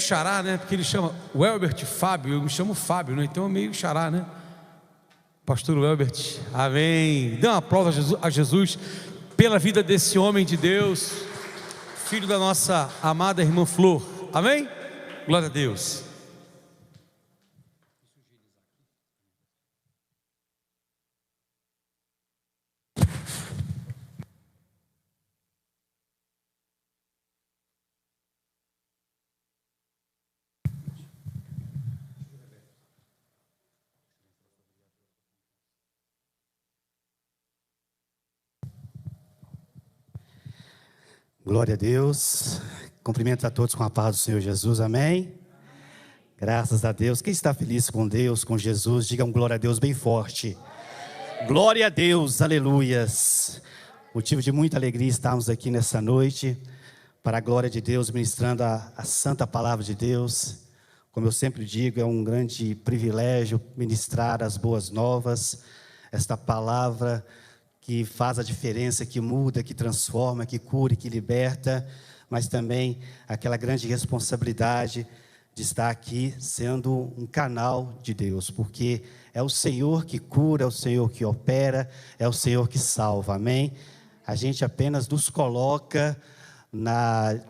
meio xará, né? Porque ele chama o Elbert Fábio, eu me chamo Fábio, né? Então é meio xará, né? Pastor Elbert, amém. Dê um aplauso a Jesus pela vida desse homem de Deus, filho da nossa amada irmã Flor, amém? Glória a Deus. Glória a Deus, cumprimento a todos com a paz do Senhor Jesus, amém? Graças a Deus. Quem está feliz com Deus, com Jesus, diga um glória a Deus bem forte. Glória a Deus, aleluias. Motivo de muita alegria estarmos aqui nessa noite, para a glória de Deus, ministrando a santa palavra de Deus. Como eu sempre digo, é um grande privilégio ministrar as boas novas, esta palavra que faz a diferença, que muda, que transforma, que cura, que liberta, mas também aquela grande responsabilidade de estar aqui sendo um canal de Deus, porque é o Senhor que cura, é o Senhor que opera, é o Senhor que salva, amém? A gente apenas nos coloca na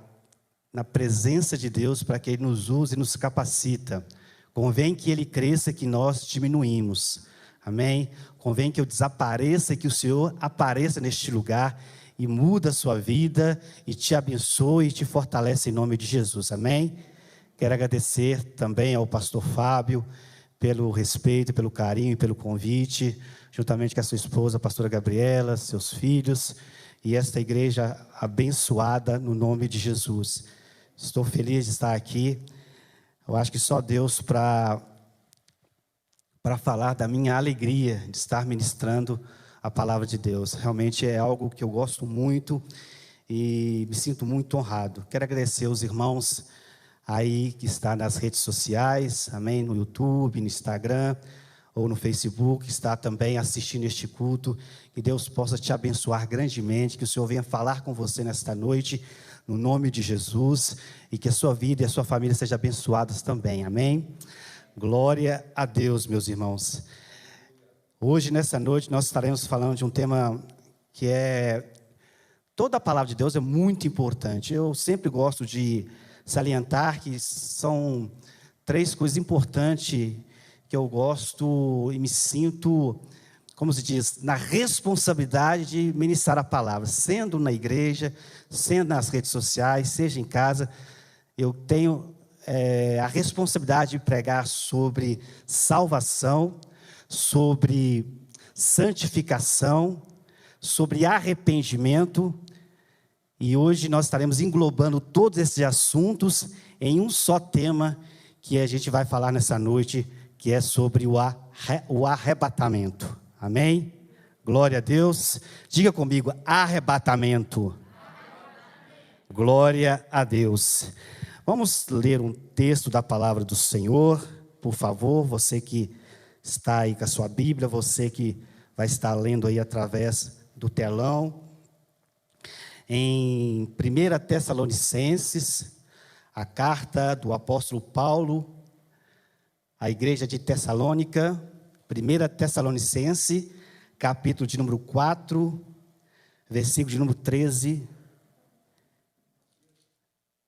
presença de Deus para que Ele nos use e nos capacita. Convém que Ele cresça, que nós diminuímos, amém? Convém que eu desapareça e que o Senhor apareça neste lugar e muda a sua vida e te abençoe e te fortalece em nome de Jesus, amém? Quero agradecer também ao pastor Fábio pelo respeito, pelo carinho e pelo convite, juntamente com a sua esposa, a pastora Gabriela, seus filhos e esta igreja abençoada no nome de Jesus. Estou feliz de estar aqui. Eu acho que só Deus para falar da minha alegria de estar ministrando a palavra de Deus. Realmente é algo que eu gosto muito e me sinto muito honrado. Quero agradecer aos irmãos aí que está nas redes sociais, amém, no YouTube, no Instagram ou no Facebook, está também assistindo este culto. Que Deus possa te abençoar grandemente, que o Senhor venha falar com você nesta noite, no nome de Jesus, e que a sua vida e a sua família sejam abençoadas também, amém? Glória a Deus, meus irmãos. Hoje, nessa noite, nós estaremos falando de um tema que toda a palavra de Deus é muito importante. Eu sempre gosto de salientar que são 3 coisas importantes que eu gosto e me sinto, como se diz, na responsabilidade de ministrar a palavra, sendo na igreja, sendo nas redes sociais, seja em casa. Eu tenho a responsabilidade de pregar sobre salvação, sobre santificação, sobre arrependimento. E hoje nós estaremos englobando todos esses assuntos em um só tema que a gente vai falar nessa noite, que é sobre o arrebatamento. Amém? Glória a Deus. Diga comigo, arrebatamento. Glória a Deus. Vamos ler um texto da palavra do Senhor, por favor, você que está aí com a sua Bíblia, você que vai estar lendo aí através do telão. Em 1 Tessalonicenses, a carta do apóstolo Paulo à igreja de Tessalônica, 1 Tessalonicenses, capítulo de número 4, versículo de número 13,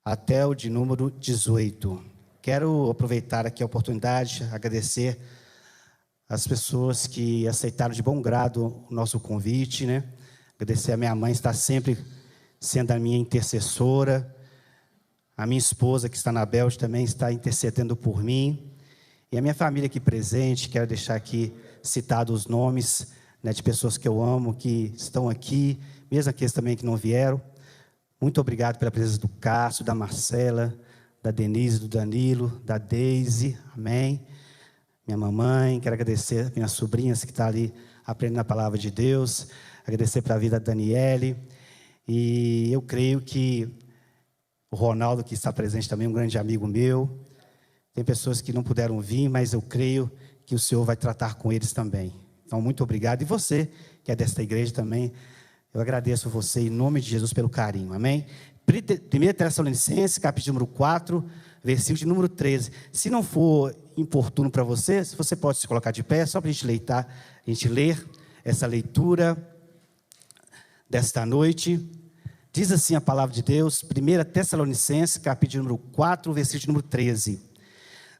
até o de número 18. Quero aproveitar aqui a oportunidade, agradecer as pessoas que aceitaram de bom grado o nosso convite, né? Agradecer a minha mãe, está sempre sendo a minha intercessora, a minha esposa que está na Bélgica também está intercedendo por mim, e a minha família aqui presente. Quero deixar aqui citados os nomes, né, de pessoas que eu amo, que estão aqui, mesmo aqueles também que não vieram. Muito obrigado pela presença do Cássio, da Marcela, da Denise, do Danilo, da Deise, amém? Minha mamãe, quero agradecer minhas sobrinhas que estão ali aprendendo a palavra de Deus, agradecer para a vida da Daniele, e eu creio que o Ronaldo, que está presente também, um grande amigo meu, tem pessoas que não puderam vir, mas eu creio que o Senhor vai tratar com eles também. Então, muito obrigado. E você, que é desta igreja também, eu agradeço você em nome de Jesus pelo carinho, amém? 1 Tessalonicenses, capítulo número 4, versículo de número 13. Se não for importuno para você, você pode se colocar de pé, só para a gente ler, tá? A gente ler essa leitura desta noite. Diz assim a palavra de Deus, 1 Tessalonicenses, capítulo número 4, versículo número 13.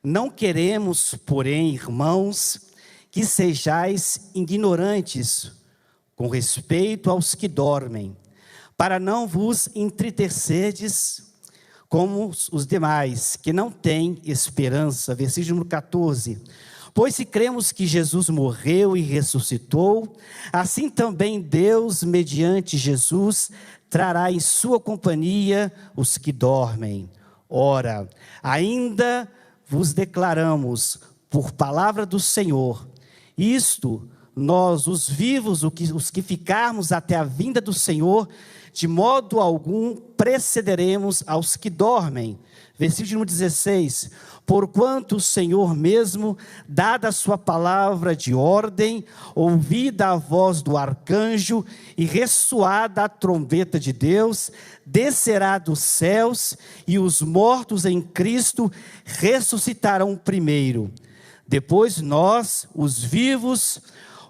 Não queremos, porém, irmãos, que sejais ignorantes com respeito aos que dormem, para não vos entristecerdes como os demais, que não têm esperança. Versículo número 14. Pois se cremos que Jesus morreu e ressuscitou, assim também Deus, mediante Jesus, trará em sua companhia os que dormem. Ora, ainda vos declaramos, por palavra do Senhor, isto, nós, os vivos, os que ficarmos até a vinda do Senhor, de modo algum precederemos aos que dormem. Versículo número 16. Porquanto o Senhor mesmo, dada a sua palavra de ordem, ouvida a voz do arcanjo e ressoada a trombeta de Deus, descerá dos céus, e os mortos em Cristo ressuscitarão primeiro. Depois nós, os vivos,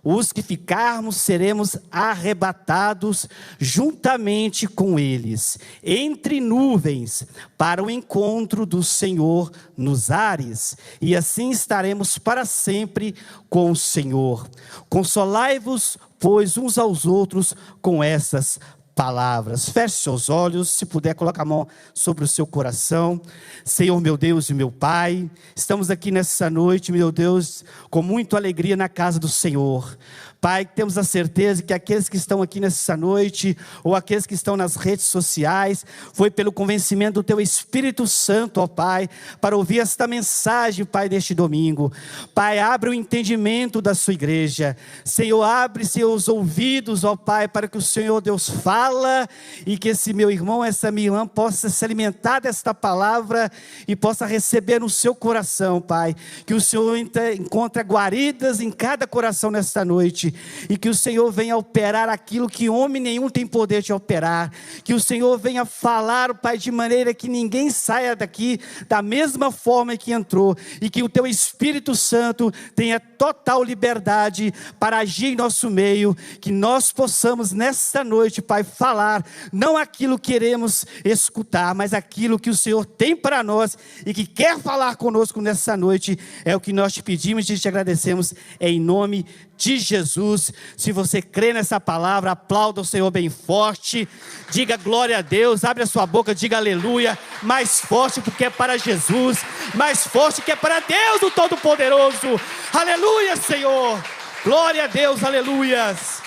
os que ficarmos, seremos arrebatados juntamente com eles, entre nuvens, para o encontro do Senhor nos ares, e assim estaremos para sempre com o Senhor. Consolai-vos, pois, uns aos outros com essas palavras. Feche seus olhos, se puder, coloque a mão sobre o seu coração. Senhor, meu Deus e meu Pai, estamos aqui nessa noite, meu Deus, com muita alegria na casa do Senhor. Pai, temos a certeza que aqueles que estão aqui nessa noite, ou aqueles que estão nas redes sociais, foi pelo convencimento do Teu Espírito Santo, ó Pai, para ouvir esta mensagem, Pai, deste domingo. Pai, abre o entendimento da Sua igreja. Senhor, abre seus ouvidos, ó Pai, para que o Senhor Deus fala, e que esse meu irmão, essa minha irmã, possa se alimentar desta palavra, e possa receber no seu coração, Pai. Que o Senhor encontre guaridas em cada coração nesta noite, e que o Senhor venha operar aquilo que homem nenhum tem poder de operar, que o Senhor venha falar, Pai, de maneira que ninguém saia daqui da mesma forma que entrou, e que o Teu Espírito Santo tenha total liberdade para agir em nosso meio, que nós possamos nesta noite, Pai, falar, não aquilo que queremos escutar, mas aquilo que o Senhor tem para nós, e que quer falar conosco nessa noite. É o que nós te pedimos e te agradecemos, em nome de Jesus. Se você crê nessa palavra, aplauda o Senhor bem forte, diga glória a Deus, abre a sua boca, diga aleluia, mais forte porque é para Jesus, mais forte que é para Deus o Todo-Poderoso. Aleluia, Senhor, glória a Deus, aleluias.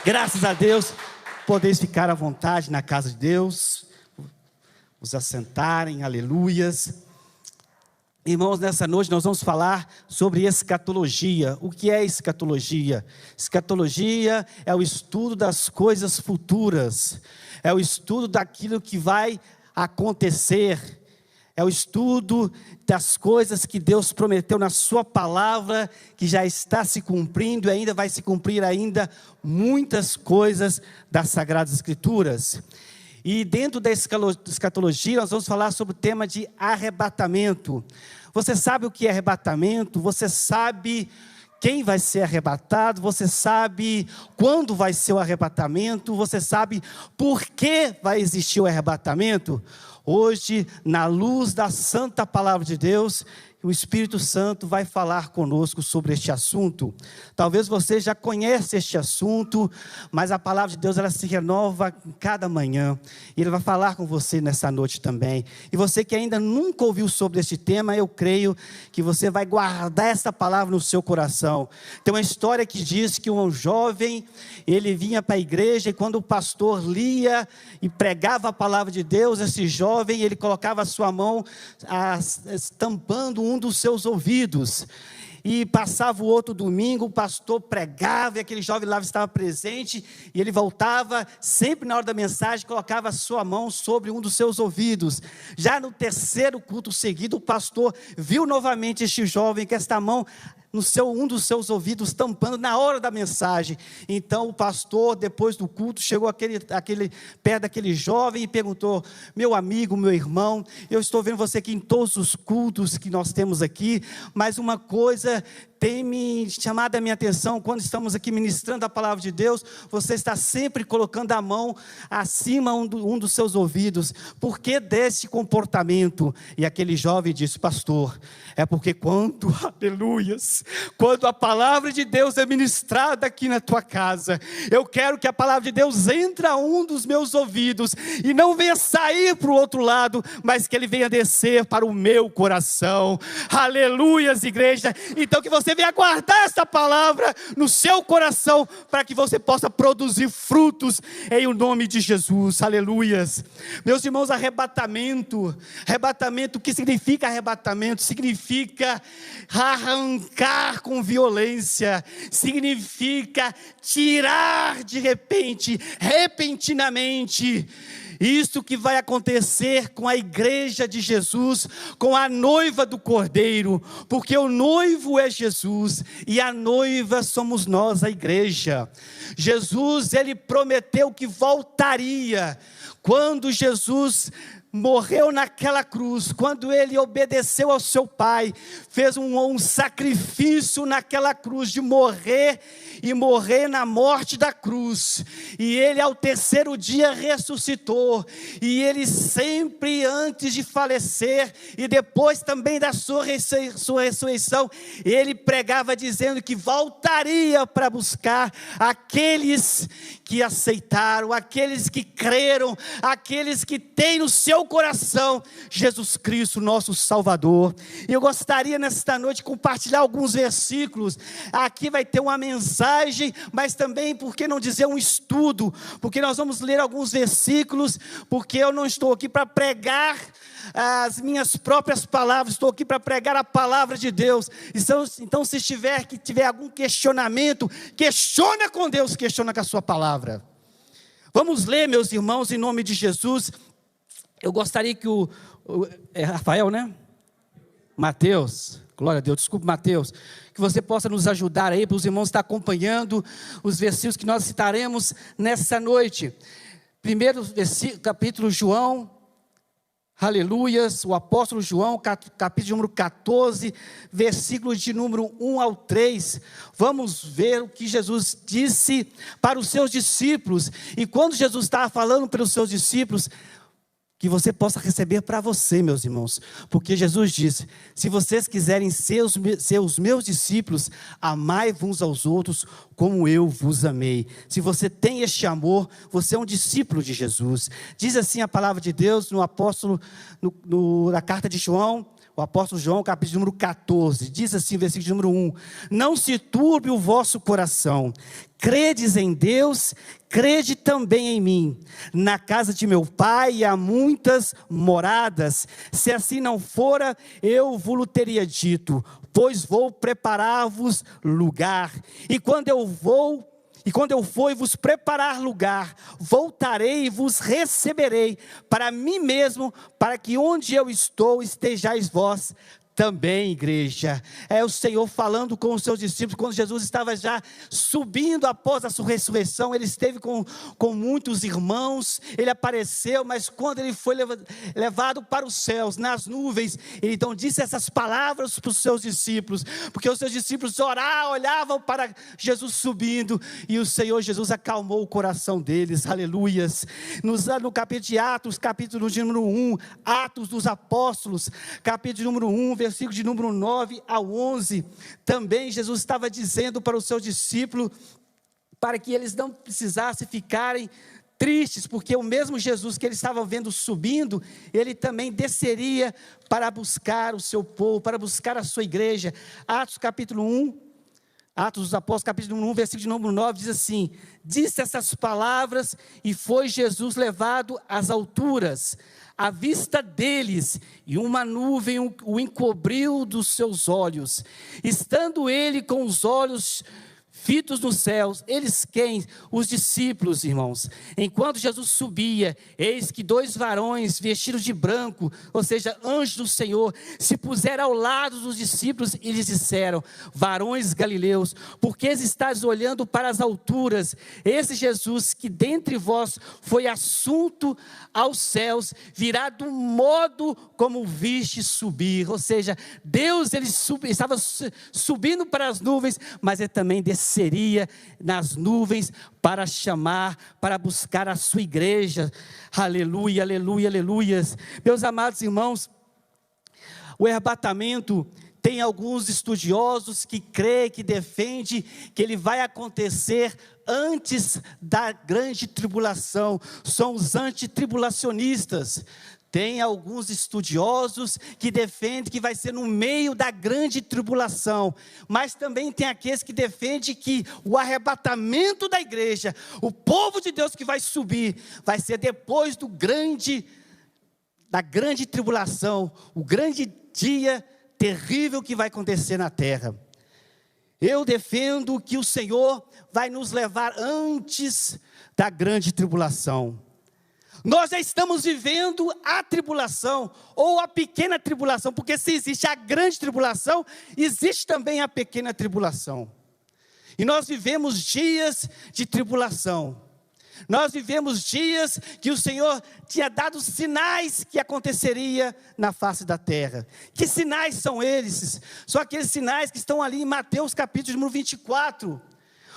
Graças a Deus, podeis ficar à vontade na casa de Deus, os assentarem, aleluias. Irmãos, nessa noite nós vamos falar sobre escatologia. O que é escatologia? Escatologia é o estudo das coisas futuras, é o estudo daquilo que vai acontecer, é o estudo das coisas que Deus prometeu na sua palavra, que já está se cumprindo e ainda vai se cumprir ainda muitas coisas das Sagradas Escrituras. E dentro da escatologia, nós vamos falar sobre o tema de arrebatamento. Você sabe o que é arrebatamento? Você sabe quem vai ser arrebatado? Você sabe quando vai ser o arrebatamento? Você sabe por que vai existir o arrebatamento? Hoje, na luz da santa palavra de Deus, o Espírito Santo vai falar conosco sobre este assunto. Talvez você já conheça este assunto, mas a palavra de Deus, ela se renova cada manhã, e Ele vai falar com você nessa noite também. E você que ainda nunca ouviu sobre este tema, eu creio que você vai guardar essa palavra no seu coração. Tem uma história que diz que um jovem, ele vinha para a igreja, e quando o pastor lia e pregava a palavra de Deus, esse jovem, ele colocava a sua mão tampando um dos seus ouvidos, e passava o outro domingo, o pastor pregava, e aquele jovem lá estava presente, e ele voltava, sempre na hora da mensagem, colocava a sua mão sobre um dos seus ouvidos. Já no terceiro culto seguido, o pastor viu novamente este jovem, que esta mão um dos seus ouvidos, tampando na hora da mensagem. Então o pastor, depois do culto, chegou perto daquele jovem e perguntou: meu amigo, meu irmão, eu estou vendo você aqui em todos os cultos que nós temos aqui, mas uma coisa tem me chamado a minha atenção: quando estamos aqui ministrando a palavra de Deus, você está sempre colocando a mão acima um dos seus ouvidos. Por que desse comportamento? E aquele jovem disse: pastor, é porque quando a palavra de Deus é ministrada aqui na tua casa, eu quero que a palavra de Deus entre a um dos meus ouvidos e não venha sair para o outro lado, mas que ele venha descer para o meu coração. Aleluias, igreja. Então que você venha guardar essa palavra no seu coração, para que você possa produzir frutos em o nome de Jesus. Aleluias. Meus irmãos, arrebatamento, o que significa arrebatamento? Significa arrancar com violência, significa tirar de repente, repentinamente. Isso que vai acontecer com a igreja de Jesus, com a noiva do Cordeiro, porque o noivo é Jesus e a noiva somos nós, a igreja. Jesus, ele prometeu que voltaria. Quando Jesus morreu naquela cruz, quando ele obedeceu ao seu Pai, fez um sacrifício naquela cruz, de morrer na morte da cruz, e ele ao terceiro dia ressuscitou, e ele sempre antes de falecer, e depois também da sua ressurreição, ele pregava dizendo que voltaria para buscar aqueles que aceitaram, aqueles que creram, aqueles que têm no seu coração Jesus Cristo, nosso Salvador. E eu gostaria nesta noite de compartilhar alguns versículos. Aqui vai ter uma mensagem, mas também, por que não dizer, um estudo, porque nós vamos ler alguns versículos, porque eu não estou aqui para pregar as minhas próprias palavras, estou aqui para pregar a palavra de Deus. Então se tiver algum questionamento, questiona com Deus, questiona com a sua palavra. Vamos ler, meus irmãos, em nome de Jesus. Eu gostaria que é Rafael, né? Mateus, glória a Deus, desculpe, Mateus, que você possa nos ajudar aí, para os irmãos estar acompanhando os versículos que nós citaremos nessa noite. Primeiro capítulo, João, aleluias, o apóstolo João, capítulo número 14, versículos de número 1 ao 3, vamos ver o que Jesus disse para os seus discípulos. E quando Jesus estava falando para os seus discípulos, que você possa receber para você, meus irmãos, porque Jesus disse: se vocês quiserem ser os meus discípulos, amai uns aos outros como eu vos amei. Se você tem este amor, você é um discípulo de Jesus. Diz assim a palavra de Deus na carta de João, o apóstolo João, capítulo número 14, diz assim, versículo número 1: não se turbe o vosso coração, credes em Deus, crede também em mim. Na casa de meu pai há muitas moradas, se assim não fora, eu vos teria dito, pois vou preparar-vos lugar, e quando eu for e vos preparar lugar, voltarei e vos receberei para mim mesmo, para que onde eu estou estejais vós também, igreja. É o Senhor falando com os seus discípulos. Quando Jesus estava já subindo após a sua ressurreição, ele esteve com muitos irmãos, ele apareceu, mas quando ele foi levado para os céus, nas nuvens, ele então disse essas palavras para os seus discípulos, porque os seus discípulos olhavam para Jesus subindo, e o Senhor Jesus acalmou o coração deles, aleluias. No capítulo de Atos, capítulo de número 1, Atos dos Apóstolos, capítulo número 1, versículo de número 9 ao 11, também Jesus estava dizendo para os seus discípulos, para que eles não precisassem ficarem tristes, porque o mesmo Jesus que eles estavam vendo subindo, ele também desceria para buscar o seu povo, para buscar a sua igreja. Atos capítulo 1, Atos dos Apóstolos, capítulo 1, versículo de número 9, diz assim: disse essas palavras e foi Jesus levado às alturas, à vista deles, e uma nuvem o encobriu dos seus olhos. Estando ele com os olhos fitos nos céus. Eles quem? Os discípulos, irmãos. Enquanto Jesus subia, eis que 2 varões vestidos de branco, ou seja, anjos do Senhor, se puseram ao lado dos discípulos e lhes disseram: varões galileus, por que estáis olhando para as alturas? Esse Jesus que dentre vós foi assunto aos céus, virá do modo como viste subir. Ou seja, Deus ele estava subindo para as nuvens, mas ele também desceria nas nuvens para chamar, para buscar a sua igreja. Aleluia, aleluia, aleluias. Meus amados irmãos, o arrebatamento, tem alguns estudiosos que creem, que defendem que ele vai acontecer antes da grande tribulação. São os antitribulacionistas. Tem alguns estudiosos que defendem que vai ser no meio da grande tribulação. Mas também tem aqueles que defendem que o arrebatamento da igreja, o povo de Deus que vai subir, vai ser depois da grande tribulação, o grande dia terrível que vai acontecer na terra. Eu defendo que o Senhor vai nos levar antes da grande tribulação. Nós já estamos vivendo a tribulação, ou a pequena tribulação, porque se existe a grande tribulação, existe também a pequena tribulação. E nós vivemos dias de tribulação. Nós vivemos dias que o Senhor tinha dado sinais que aconteceria na face da terra. Que sinais são eles? São aqueles sinais que estão ali em Mateus capítulo número 24.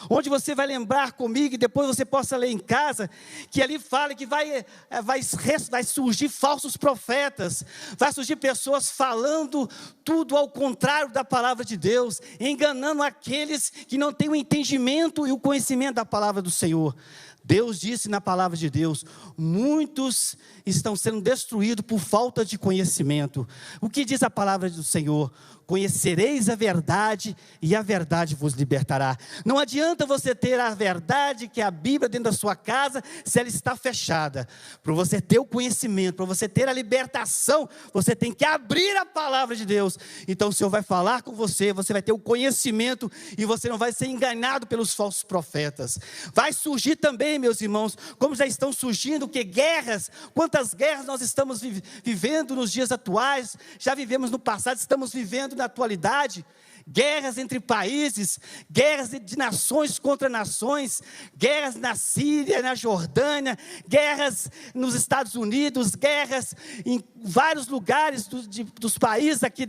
Onde você vai lembrar comigo, e depois você possa ler em casa, que ali fala que vai surgir falsos profetas, vai surgir pessoas falando tudo ao contrário da palavra de Deus, enganando aqueles que não têm o entendimento e o conhecimento da palavra do Senhor. Deus disse na palavra de Deus: muitos estão sendo destruídos por falta de conhecimento. O que diz a palavra do Senhor? Conhecereis a verdade e a verdade vos libertará. Não adianta você ter a verdade, que é a Bíblia, dentro da sua casa, se ela está fechada. Para você ter o conhecimento, para você ter a libertação, você tem que abrir a palavra de Deus. Então o Senhor vai falar com você, você vai ter o conhecimento e você não vai ser enganado pelos falsos profetas. Vai surgir também, meus irmãos, como já estão surgindo, que guerras, quantas guerras nós estamos vivendo nos dias atuais, já vivemos no passado, estamos vivendo na atualidade. Guerras entre países, guerras de nações contra nações, guerras na Síria, na Jordânia, guerras nos Estados Unidos, guerras em vários lugares dos países aqui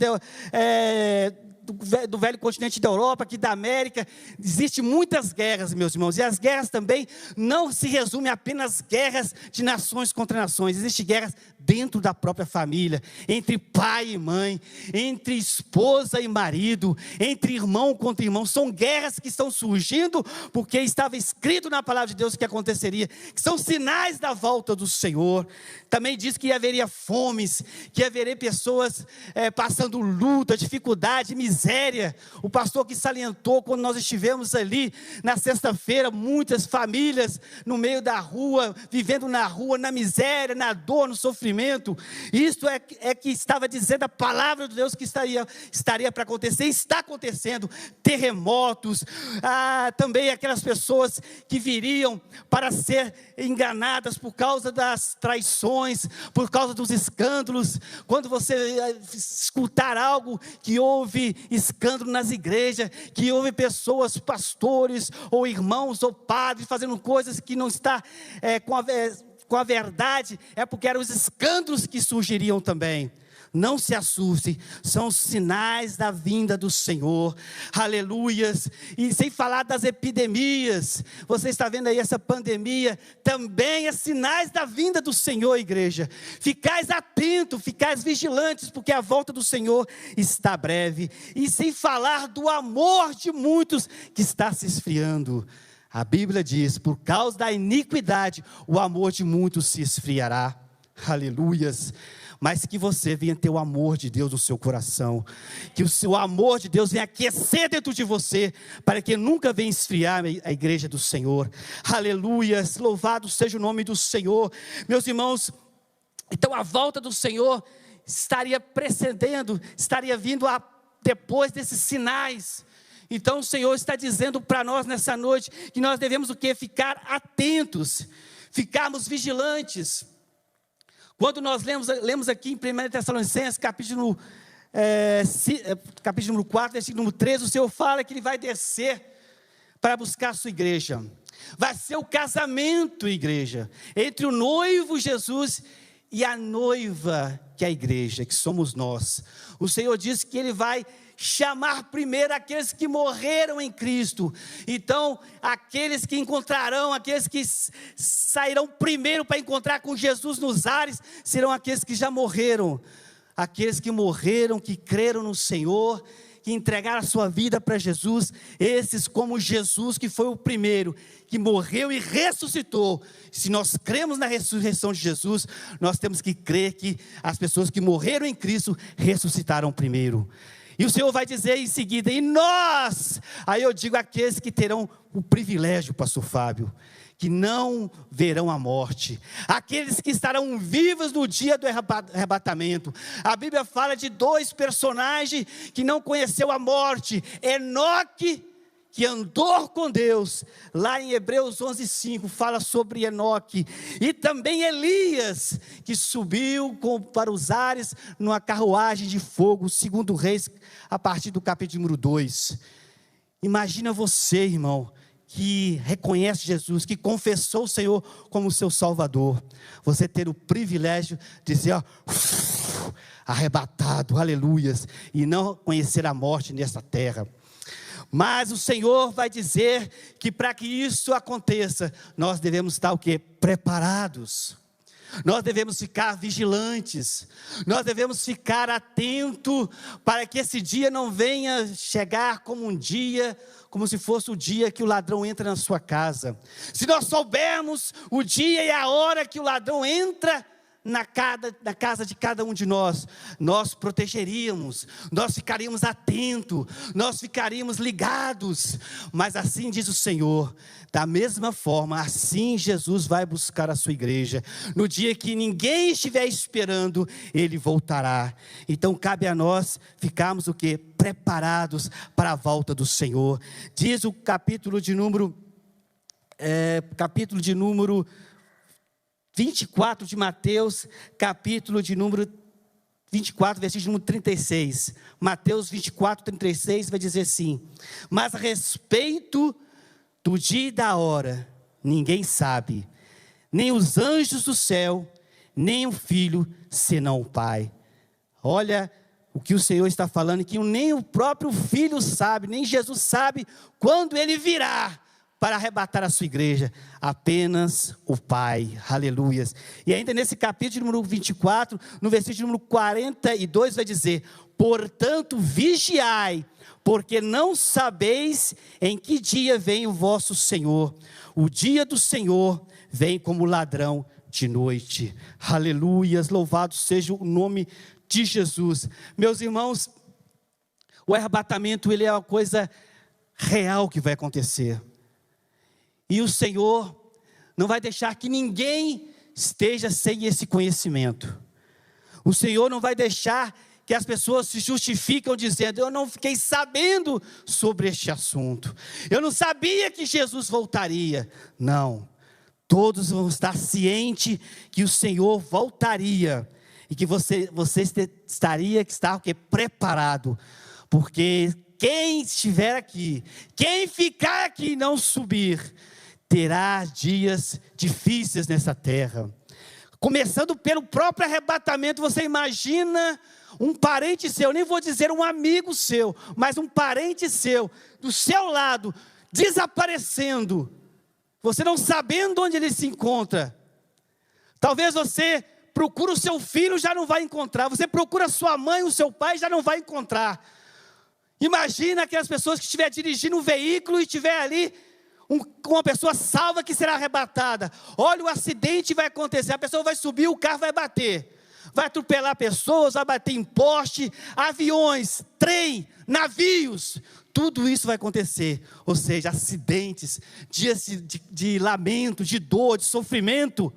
do velho continente da Europa, aqui da América. Existem muitas guerras, meus irmãos, e as guerras também não se resumem a apenas guerras de nações contra nações. Existem guerras dentro da própria família, entre pai e mãe, entre esposa e marido, entre irmão contra irmão. São guerras que estão surgindo porque estava escrito na palavra de Deus que aconteceria, que são sinais da volta do Senhor. Também diz que haveria fomes, que haveria pessoas passando luta, dificuldade, miséria. O pastor que salientou, quando nós estivemos ali na sexta-feira, muitas famílias no meio da rua, vivendo na rua, na miséria, na dor, no sofrimento. Isto é que estava dizendo a palavra de Deus que estaria para acontecer, está acontecendo. Terremotos, também aquelas pessoas que viriam para ser enganadas por causa das traições, por causa dos escândalos. Quando você escutar algo que houve escândalo nas igrejas, que houve pessoas, pastores ou irmãos ou padres fazendo coisas que não está com a verdade, é porque eram os escândalos que surgiriam também. Não se assuste, são os sinais da vinda do Senhor. Aleluias. E sem falar das epidemias, você está vendo aí essa pandemia, também é sinais da vinda do Senhor, igreja. Ficais atentos, ficais vigilantes, porque a volta do Senhor está breve. E sem falar do amor de muitos que está se esfriando. A Bíblia diz: por causa da iniquidade, o amor de muitos se esfriará. Aleluias. Mas que você venha ter o amor de Deus no seu coração, que o seu amor de Deus venha aquecer dentro de você, para que nunca venha esfriar a igreja do Senhor. Aleluias, louvado seja o nome do Senhor. Meus irmãos, então a volta do Senhor estaria precedendo, estaria vindo depois desses sinais. Então o Senhor está dizendo para nós nessa noite que nós devemos o quê? Ficar atentos, ficarmos vigilantes. Quando nós lemos aqui em 1 Tessalonicenses, capítulo número 4, versículo número 13, o Senhor fala que Ele vai descer para buscar a sua igreja. Vai ser o casamento, igreja, entre o noivo Jesus e a noiva, que é a igreja, que somos nós. O Senhor disse que Ele vai chamar primeiro aqueles que morreram em Cristo. Então, aqueles que encontrarão, aqueles que sairão primeiro para encontrar com Jesus nos ares, serão aqueles que já morreram. Aqueles que morreram, que creram no Senhor, que entregaram a sua vida para Jesus, esses como Jesus, que foi o primeiro, que morreu e ressuscitou. Se nós cremos na ressurreição de Jesus, nós temos que crer que as pessoas que morreram em Cristo, ressuscitaram primeiro. E o Senhor vai dizer em seguida, e nós, aí eu digo aqueles que terão o privilégio, pastor Fábio, que não verão a morte, aqueles que estarão vivos no dia do arrebatamento. A Bíblia fala de dois personagens que não conheceu a morte, Enoque, que andou com Deus, lá em Hebreus 11:5, fala sobre Enoque, e também Elias, que subiu para os ares, numa carruagem de fogo, segundo Reis, a partir do capítulo número 2, imagina você, irmão, que reconhece Jesus, que confessou o Senhor como seu Salvador, você ter o privilégio de dizer, arrebatado, aleluias, e não conhecer a morte nesta terra. Mas o Senhor vai dizer que para que isso aconteça, nós devemos estar o quê? Preparados. Nós devemos ficar vigilantes. Nós devemos ficar atentos para que esse dia não venha chegar como um dia, como se fosse o dia que o ladrão entra na sua casa. Se nós soubermos o dia e a hora que o ladrão entra na casa de cada um de nós, nós protegeríamos, nós ficaríamos atentos, nós ficaríamos ligados. Mas assim diz o Senhor, da mesma forma, assim Jesus vai buscar a sua igreja. No dia que ninguém estiver esperando, Ele voltará. Então cabe a nós ficarmos o quê? Preparados para a volta do Senhor. Diz o capítulo de número 24 de Mateus, capítulo de número 24, versículo número 36. Mateus 24, 36 vai dizer assim: mas a respeito do dia e da hora, ninguém sabe, nem os anjos do céu, nem o Filho, senão o Pai. Olha o que o Senhor está falando, que nem o próprio Filho sabe, nem Jesus sabe quando Ele virá para arrebatar a sua igreja, apenas o Pai, aleluias. E ainda nesse capítulo número 24, no versículo número 42, vai dizer: portanto vigiai, porque não sabeis em que dia vem o vosso Senhor. O dia do Senhor vem como ladrão de noite, aleluias, louvado seja o nome de Jesus. Meus irmãos, o arrebatamento, ele é uma coisa real que vai acontecer. E o Senhor não vai deixar que ninguém esteja sem esse conhecimento. O Senhor não vai deixar que as pessoas se justificam dizendo: eu não fiquei sabendo sobre este assunto, eu não sabia que Jesus voltaria. Não, todos vão estar cientes que o Senhor voltaria, e que você estaria que estar o quê? Preparado, porque quem estiver aqui, quem ficar aqui e não subir, terá dias difíceis nessa terra. Começando pelo próprio arrebatamento. Você imagina um parente seu, nem vou dizer um amigo seu, mas um parente seu, do seu lado, desaparecendo, você não sabendo onde ele se encontra. Talvez você procura o seu filho, já não vai encontrar. Você procura a sua mãe, o seu pai, já não vai encontrar. Imagina aquelas pessoas que estiver dirigindo um veículo e estiver ali uma pessoa salva que será arrebatada. Olha, o acidente vai acontecer, a pessoa vai subir, o carro vai bater, vai atropelar pessoas, vai bater em poste, aviões, trem, navios, tudo isso vai acontecer. Ou seja, acidentes, dias de lamento, de dor, de sofrimento.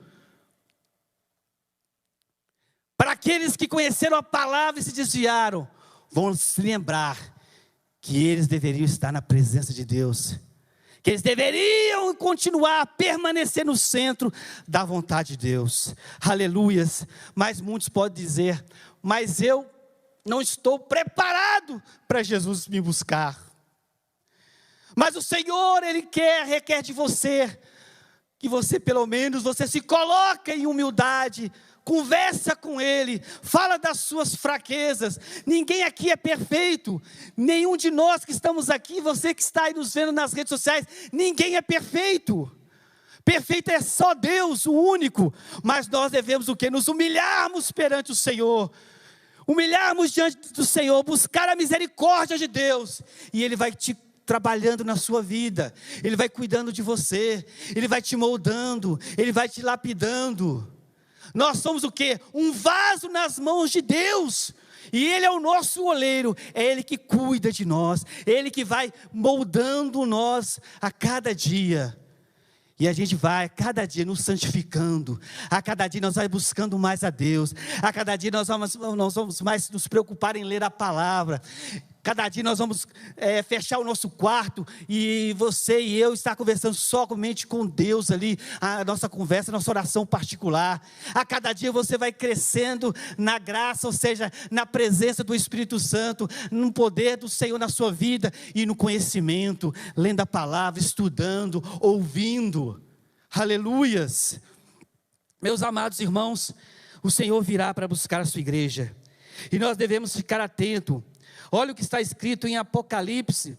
Para aqueles que conheceram a palavra e se desviaram, vão se lembrar que eles deveriam estar na presença de Deus, que eles deveriam continuar a permanecer no centro da vontade de Deus. Aleluias. Mas muitos podem dizer: mas eu não estou preparado para Jesus me buscar. Mas o Senhor, Ele requer de você, que você pelo menos, você se coloque em humildade, conversa com Ele, fala das suas fraquezas. Ninguém aqui é perfeito, nenhum de nós que estamos aqui, você que está aí nos vendo nas redes sociais, ninguém é perfeito. Perfeito é só Deus, o único. Mas nós devemos o quê? Nos humilharmos perante o Senhor, humilharmos diante do Senhor, buscar a misericórdia de Deus, e Ele vai te trabalhando na sua vida, Ele vai cuidando de você, Ele vai te moldando, Ele vai te lapidando. Nós somos o quê? Um vaso nas mãos de Deus, e Ele é o nosso oleiro, é Ele que cuida de nós, é Ele que vai moldando nós a cada dia. E a gente vai a cada dia nos santificando, a cada dia nós vamos buscando mais a Deus, a cada dia nós vamos mais nos preocupar em ler a palavra. Cada dia nós vamos fechar o nosso quarto e você e eu estar conversando somente com Deus ali, a nossa conversa, a nossa oração particular. A cada dia você vai crescendo na graça, ou seja, na presença do Espírito Santo, no poder do Senhor na sua vida e no conhecimento, lendo a palavra, estudando, ouvindo. Aleluias! Meus amados irmãos, o Senhor virá para buscar a sua igreja e nós devemos ficar atentos. Olha o que está escrito em Apocalipse,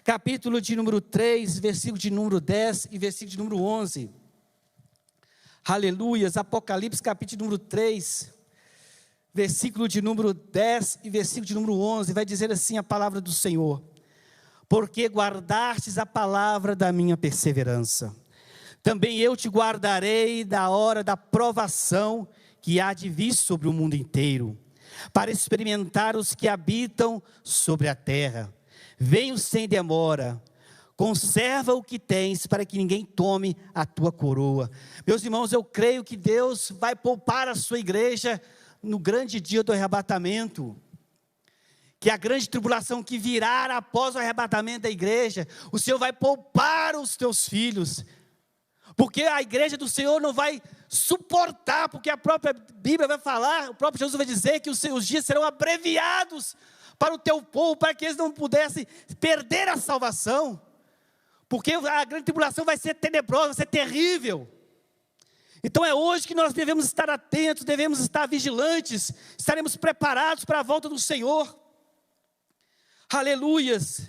capítulo de número 3, versículo de número 10 e versículo de número 11. Aleluias, Apocalipse capítulo de número 3, versículo de número 10 e versículo de número 11, vai dizer assim a palavra do Senhor: porque guardastes a palavra da minha perseverança, também eu te guardarei da hora da provação que há de vir sobre o mundo inteiro, para experimentar os que habitam sobre a terra. Venho sem demora, conserva o que tens, para que ninguém tome a tua coroa. Meus irmãos, eu creio que Deus vai poupar a sua igreja no grande dia do arrebatamento, que a grande tribulação que virá após o arrebatamento da igreja, o Senhor vai poupar os teus filhos, porque a igreja do Senhor não vai suportar, porque a própria Bíblia vai falar, o próprio Jesus vai dizer que os seus dias serão abreviados para o teu povo, para que eles não pudessem perder a salvação, porque a grande tribulação vai ser tenebrosa, vai ser terrível. Então é hoje que nós devemos estar atentos, devemos estar vigilantes, estaremos preparados para a volta do Senhor. Aleluias!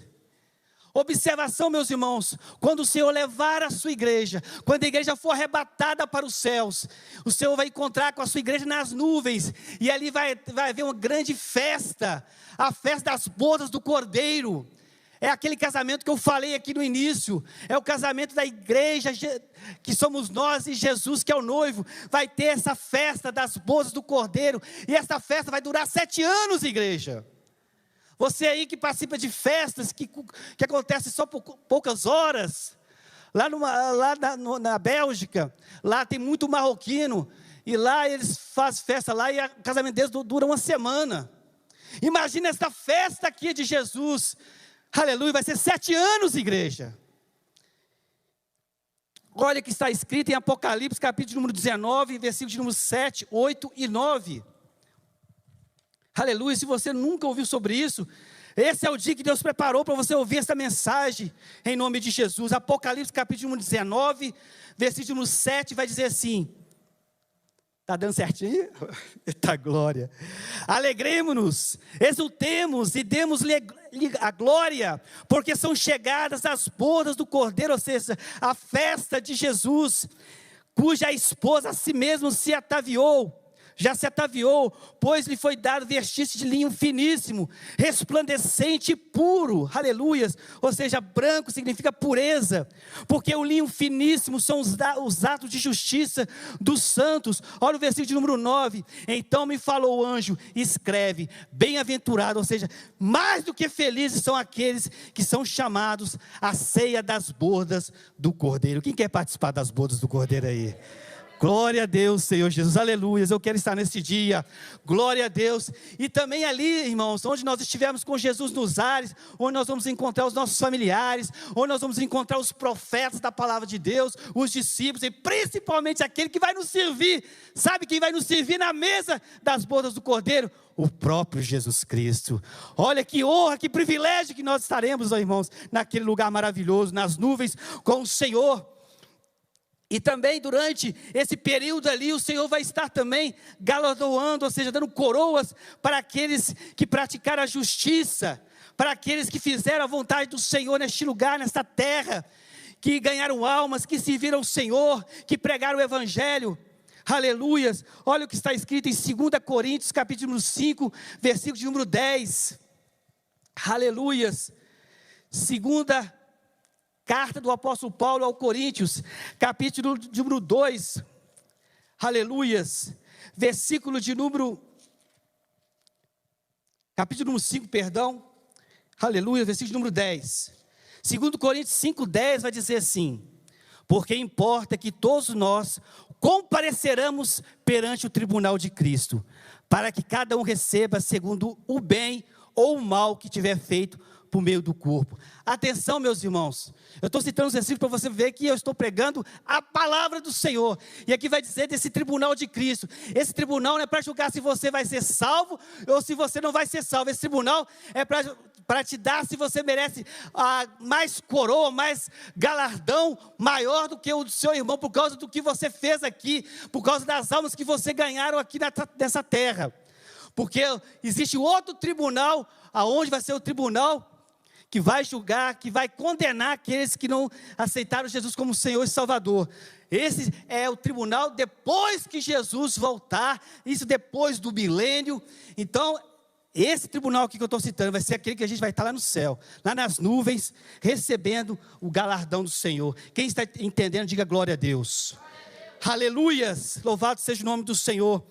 Observação, meus irmãos, quando o Senhor levar a sua igreja, quando a igreja for arrebatada para os céus, o Senhor vai encontrar com a sua igreja nas nuvens, e ali vai haver uma grande festa, a festa das bodas do Cordeiro. É aquele casamento que eu falei aqui no início, é o casamento da igreja, que somos nós e Jesus, que é o noivo. Vai ter essa festa das bodas do Cordeiro, e essa festa vai durar 7 anos, igreja. Você aí que participa de festas que acontecem só por poucas horas, lá na Bélgica, lá tem muito marroquino, e lá eles fazem festa lá, e o casamento deles dura 1 semana. Imagina essa festa aqui de Jesus, aleluia, vai ser 7 anos, igreja. Olha o que está escrito em Apocalipse, capítulo número 19, versículos de número 7, 8 e 9. Aleluia, se você nunca ouviu sobre isso, esse é o dia que Deus preparou para você ouvir essa mensagem, em nome de Jesus. Apocalipse capítulo número 19, versículo número 7, vai dizer assim, está dando certinho? Eita glória! Alegremos-nos, exultemos e demos-lhe a glória, porque são chegadas as bodas do Cordeiro, ou seja, a festa de Jesus, cuja esposa a si mesmo já se ataviou, pois lhe foi dado vestir-se de linho finíssimo, resplandecente e puro, aleluias, ou seja, branco significa pureza, porque o linho finíssimo são os atos de justiça dos santos. Olha o versículo de número 9, então me falou o anjo, escreve, bem-aventurado, ou seja, mais do que felizes são aqueles que são chamados à ceia das bodas do Cordeiro. Quem quer participar das bodas do Cordeiro aí? Glória a Deus, Senhor Jesus, aleluias, eu quero estar nesse dia, glória a Deus. E também ali, irmãos, onde nós estivermos com Jesus nos ares, onde nós vamos encontrar os nossos familiares, onde nós vamos encontrar os profetas da palavra de Deus, os discípulos, e principalmente aquele que vai nos servir. Sabe quem vai nos servir na mesa das bodas do Cordeiro? O próprio Jesus Cristo. Olha que honra, que privilégio que nós estaremos, ó irmãos, naquele lugar maravilhoso, nas nuvens com o Senhor. E também durante esse período ali, o Senhor vai estar também galardoando, ou seja, dando coroas para aqueles que praticaram a justiça, para aqueles que fizeram a vontade do Senhor neste lugar, nesta terra, que ganharam almas, que serviram o Senhor, que pregaram o Evangelho. Aleluias. Olha o que está escrito em 2 Coríntios, capítulo 5, versículo de número 10. Aleluias. Segunda carta do apóstolo Paulo ao Coríntios, capítulo de número 2, aleluias, versículo de número, capítulo número 5, perdão, aleluia, versículo de número 10, 2 Coríntios 5, 10 vai dizer assim: porque importa que todos nós compareceramos perante o tribunal de Cristo, para que cada um receba segundo o bem ou o mal que tiver feito por meio do corpo. Atenção, meus irmãos, eu estou citando os versículos para você ver que eu estou pregando a palavra do Senhor, e aqui vai dizer desse tribunal de Cristo. Esse tribunal não é para julgar se você vai ser salvo, ou se você não vai ser salvo. Esse tribunal é para te dar se você merece mais coroa, mais galardão, maior do que o do seu irmão, por causa do que você fez aqui, por causa das almas que você ganharam aqui nessa terra. Porque existe outro tribunal, aonde vai ser o tribunal que vai julgar, que vai condenar aqueles que não aceitaram Jesus como Senhor e Salvador. Esse é o tribunal depois que Jesus voltar, isso depois do milênio. Então, esse tribunal aqui que eu estou citando vai ser aquele que a gente vai estar lá no céu, lá nas nuvens, recebendo o galardão do Senhor. Quem está entendendo, diga glória a Deus. Aleluias, louvado seja o nome do Senhor.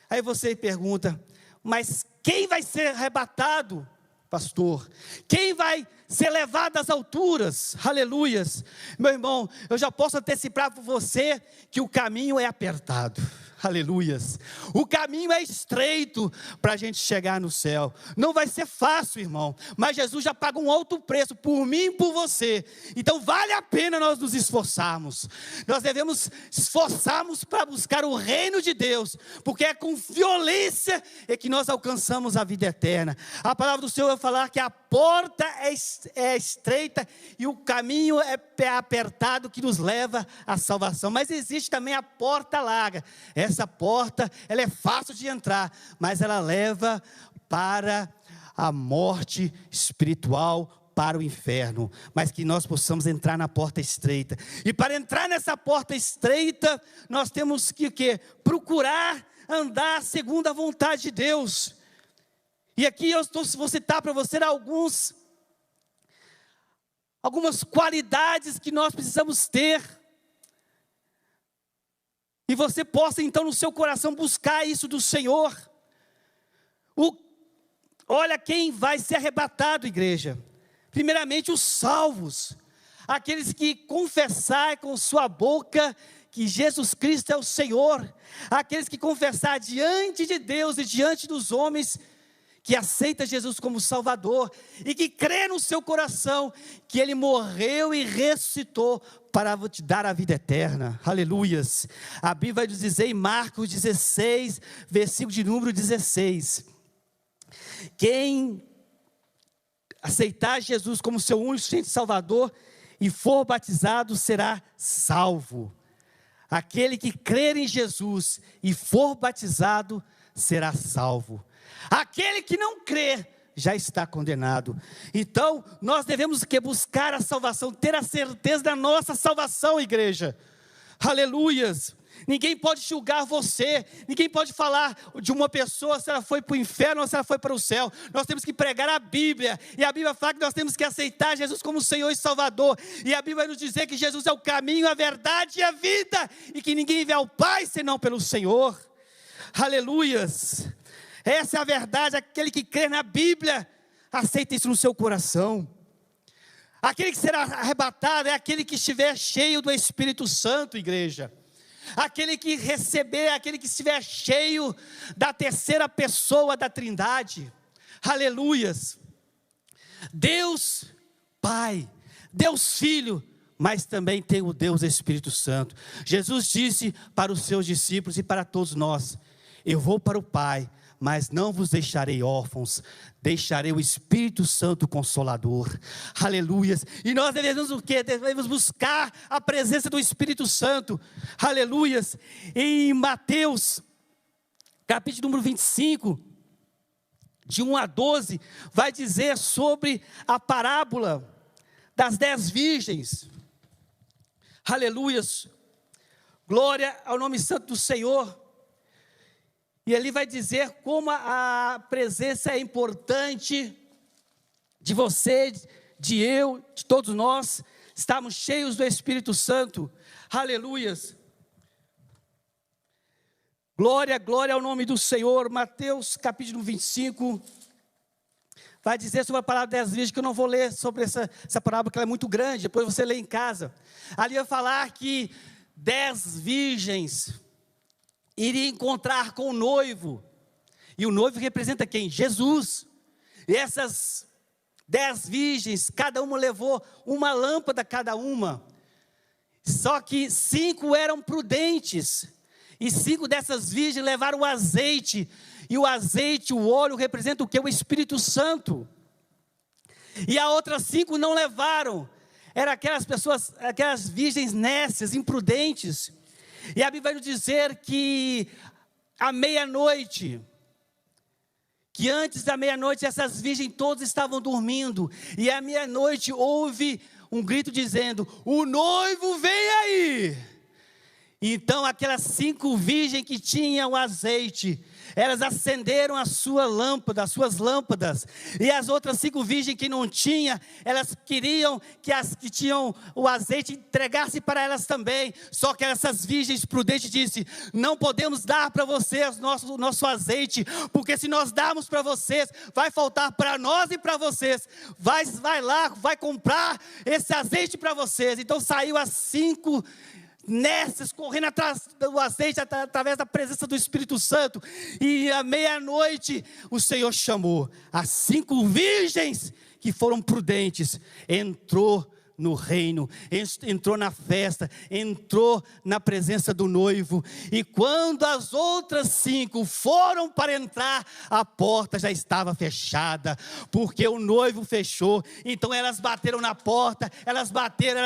Aí você pergunta, mas quem vai ser arrebatado, pastor? Quem vai ser levado às alturas? Aleluias. Meu irmão, eu já posso antecipar para você que o caminho é apertado. Aleluias. O caminho é estreito para a gente chegar no céu. Não vai ser fácil, irmão, mas Jesus já pagou um alto preço por mim e por você. Então vale a pena nós nos esforçarmos. Nós devemos esforçarmos para buscar o reino de Deus, porque é com violência que nós alcançamos a vida eterna. A palavra do Senhor vai falar que a porta é estreita e o caminho é apertado que nos leva à salvação. Mas existe também a porta larga. Essa porta, ela é fácil de entrar, mas ela leva para a morte espiritual, para o inferno. Mas que nós possamos entrar na porta estreita. E para entrar nessa porta estreita, nós temos que o quê? Procurar andar segundo a vontade de Deus. E aqui vou citar para você algumas qualidades que nós precisamos ter. E você possa então no seu coração buscar isso do Senhor. Olha quem vai ser arrebatado, igreja. Primeiramente os salvos. Aqueles que confessar com sua boca que Jesus Cristo é o Senhor. Aqueles que confessar diante de Deus e diante dos homens que aceita Jesus como Salvador e que crê no seu coração que Ele morreu e ressuscitou para te dar a vida eterna. Aleluias. A Bíblia vai nos dizer em Marcos 16, versículo de número 16. Quem aceitar Jesus como seu único Salvador e for batizado será salvo. Aquele que crer em Jesus e for batizado será salvo. Aquele que não crer já está condenado. Então, nós devemos buscar a salvação, ter a certeza da nossa salvação, igreja. Aleluias. Ninguém pode julgar você, ninguém pode falar de uma pessoa se ela foi para o inferno ou se ela foi para o céu. Nós temos que pregar a Bíblia, e a Bíblia fala que nós temos que aceitar Jesus como Senhor e Salvador, e a Bíblia vai nos dizer que Jesus é o caminho, a verdade e a vida, e que ninguém vê ao Pai senão pelo Senhor. Aleluias. Essa é a verdade. Aquele que crê na Bíblia, aceita isso no seu coração. Aquele que será arrebatado é aquele que estiver cheio do Espírito Santo, igreja. aquele que receber, aquele que estiver cheio da terceira pessoa da Trindade. Aleluias. Deus Pai, Deus Filho, mas também tem o Deus Espírito Santo. Jesus disse para os seus discípulos e para todos nós: eu vou para o Pai, mas não vos deixarei órfãos, deixarei o Espírito Santo Consolador. Aleluias. E nós devemos o quê? Devemos buscar a presença do Espírito Santo. Aleluias. Em Mateus, capítulo número 25, de 1 a 12, vai dizer sobre a parábola das 10 virgens. Aleluias. Glória ao nome santo do Senhor. E ali vai dizer como a presença é importante de você, de eu, de todos nós, estarmos cheios do Espírito Santo. Aleluias. Glória, glória ao nome do Senhor. Mateus capítulo 25, vai dizer sobre a palavra 10 virgens, que eu não vou ler sobre essa parábola, porque ela é muito grande, depois você lê em casa. Ali vai falar que 10 virgens iria encontrar com o noivo, e o noivo representa quem? Jesus. E essas 10 virgens, cada uma levou uma lâmpada cada uma, só que 5 eram prudentes, e 5 dessas virgens levaram o azeite, e o azeite, o óleo, representa o que? O Espírito Santo. E as outras 5 não levaram, eram aquelas pessoas, aquelas virgens nécias, imprudentes. E a Bíblia vai nos dizer que à meia-noite, que antes da meia-noite essas virgens todas estavam dormindo, e à meia-noite houve um grito dizendo: o noivo vem aí. Então aquelas 5 virgens que tinham azeite, elas acenderam as suas lâmpadas, e as outras 5 virgens que não tinham, elas queriam que as que tinham o azeite entregasse para elas também. Só que essas virgens prudentes disse: não podemos dar para vocês o nosso azeite, porque se nós darmos para vocês, vai faltar para nós e para vocês. Vai lá, vai comprar esse azeite para vocês. Então saiu as 5 nécias, correndo atrás do azeite, através da presença do Espírito Santo. E à meia-noite o Senhor chamou as 5 virgens que foram prudentes, entrou no reino, entrou na festa, entrou na presença do noivo. E quando as outras 5 foram para entrar, a porta já estava fechada, porque o noivo fechou. Então elas bateram na porta, elas bateram,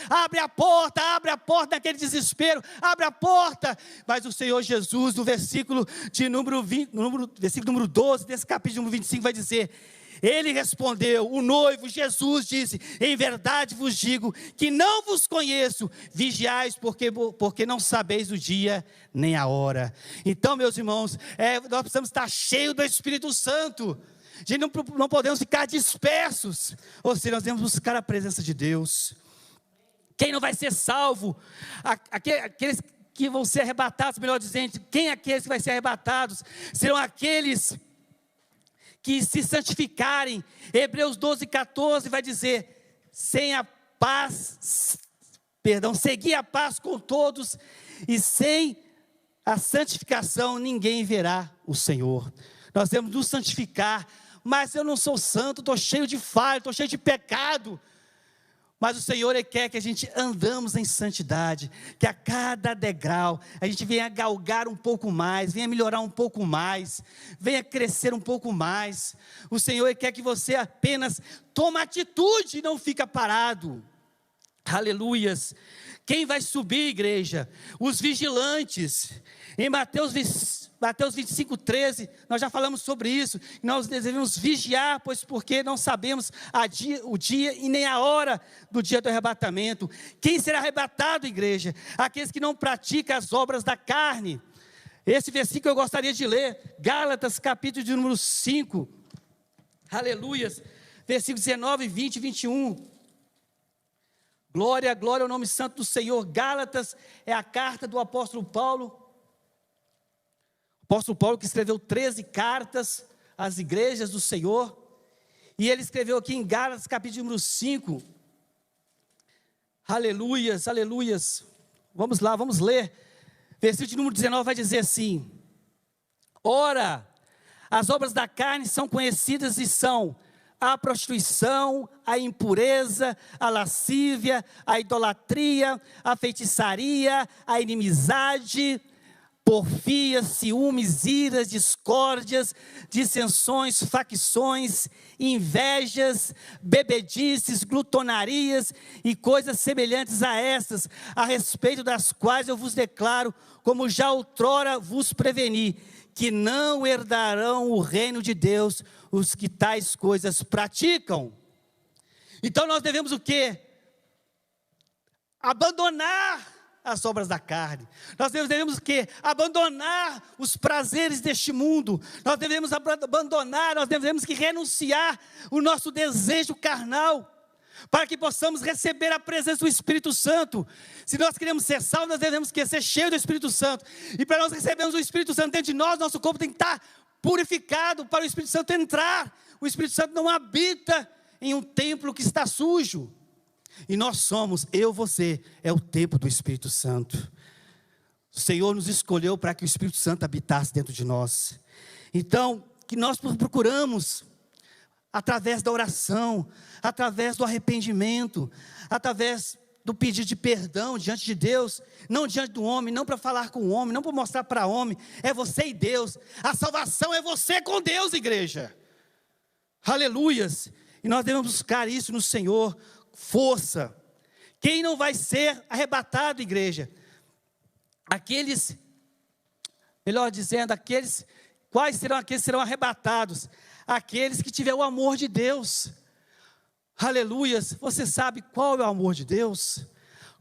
abre a porta, naquele desespero, abre a porta. Mas o Senhor Jesus, no versículo número 12, desse capítulo número 25, vai dizer: ele respondeu, o noivo, Jesus, disse: em verdade vos digo que não vos conheço, vigiais porque não sabeis o dia nem a hora. Então, meus irmãos, nós precisamos estar cheios do Espírito Santo. A gente não podemos ficar dispersos, ou seja, nós devemos buscar a presença de Deus. Quem não vai ser salvo? Aqueles que vão ser arrebatados, melhor dizendo, quem é aqueles que vai ser arrebatados? Serão aqueles que se santificarem. Hebreus 12:14 vai dizer: segui a paz com todos, e sem a santificação ninguém verá o Senhor. Nós devemos nos santificar. Mas eu não sou santo, estou cheio de falha, estou cheio de pecado. Mas o Senhor, Ele quer que a gente andamos em santidade, que a cada degrau a gente venha galgar um pouco mais, venha melhorar um pouco mais, venha crescer um pouco mais. O Senhor, Ele quer que você apenas tome atitude e não fica parado. Aleluias. Quem vai subir, igreja? Os vigilantes. Em Mateus 25:13, nós já falamos sobre isso. Nós devemos vigiar, porque não sabemos o dia e nem a hora do dia do arrebatamento. Quem será arrebatado, igreja? Aqueles que não praticam as obras da carne. Esse versículo eu gostaria de ler. Gálatas, capítulo de número 5. Aleluias. Versículos 19, 20 e 21. Glória, glória ao nome santo do Senhor. Gálatas é a carta do apóstolo Paulo. Apóstolo Paulo, que escreveu 13 cartas às igrejas do Senhor. E ele escreveu aqui em Gálatas, capítulo número 5. Aleluias, aleluias. vamos lá, vamos ler. Versículo de número 19 vai dizer assim: ora, as obras da carne são conhecidas e são a prostituição, a impureza, a lascívia, a idolatria, a feitiçaria, a inimizade, porfias, ciúmes, iras, discórdias, dissensões, facções, invejas, bebedices, glutonarias e coisas semelhantes a estas, a respeito das quais eu vos declaro, como já outrora vos preveni, que não herdarão o reino de Deus os que tais coisas praticam. Então nós devemos o quê? Abandonar as obras da carne. Nós devemos o quê? Abandonar os prazeres deste mundo. Nós devemos abandonar, nós devemos que renunciar o nosso desejo carnal, para que possamos receber a presença do Espírito Santo. Se nós queremos ser salvos, nós devemos ser cheios do Espírito Santo. E para nós recebermos o Espírito Santo dentro de nós, nosso corpo tem que estar purificado para o Espírito Santo entrar. O Espírito Santo não habita em um templo que está sujo. E nós somos, você, é o templo do Espírito Santo. O Senhor nos escolheu para que o Espírito Santo habitasse dentro de nós. Então, que nós procuramos, através da oração, através do arrependimento, através do pedido de perdão diante de Deus, não diante do homem, não para falar com o homem, não para mostrar para o homem, é você e Deus. A salvação é você com Deus, igreja. Aleluias. E nós devemos buscar isso no Senhor, força. Quem não vai ser arrebatado, igreja? Aqueles, melhor dizendo, quais serão aqueles que serão arrebatados? Aqueles que tiverem o amor de Deus. Aleluias. Você sabe qual é o amor de Deus?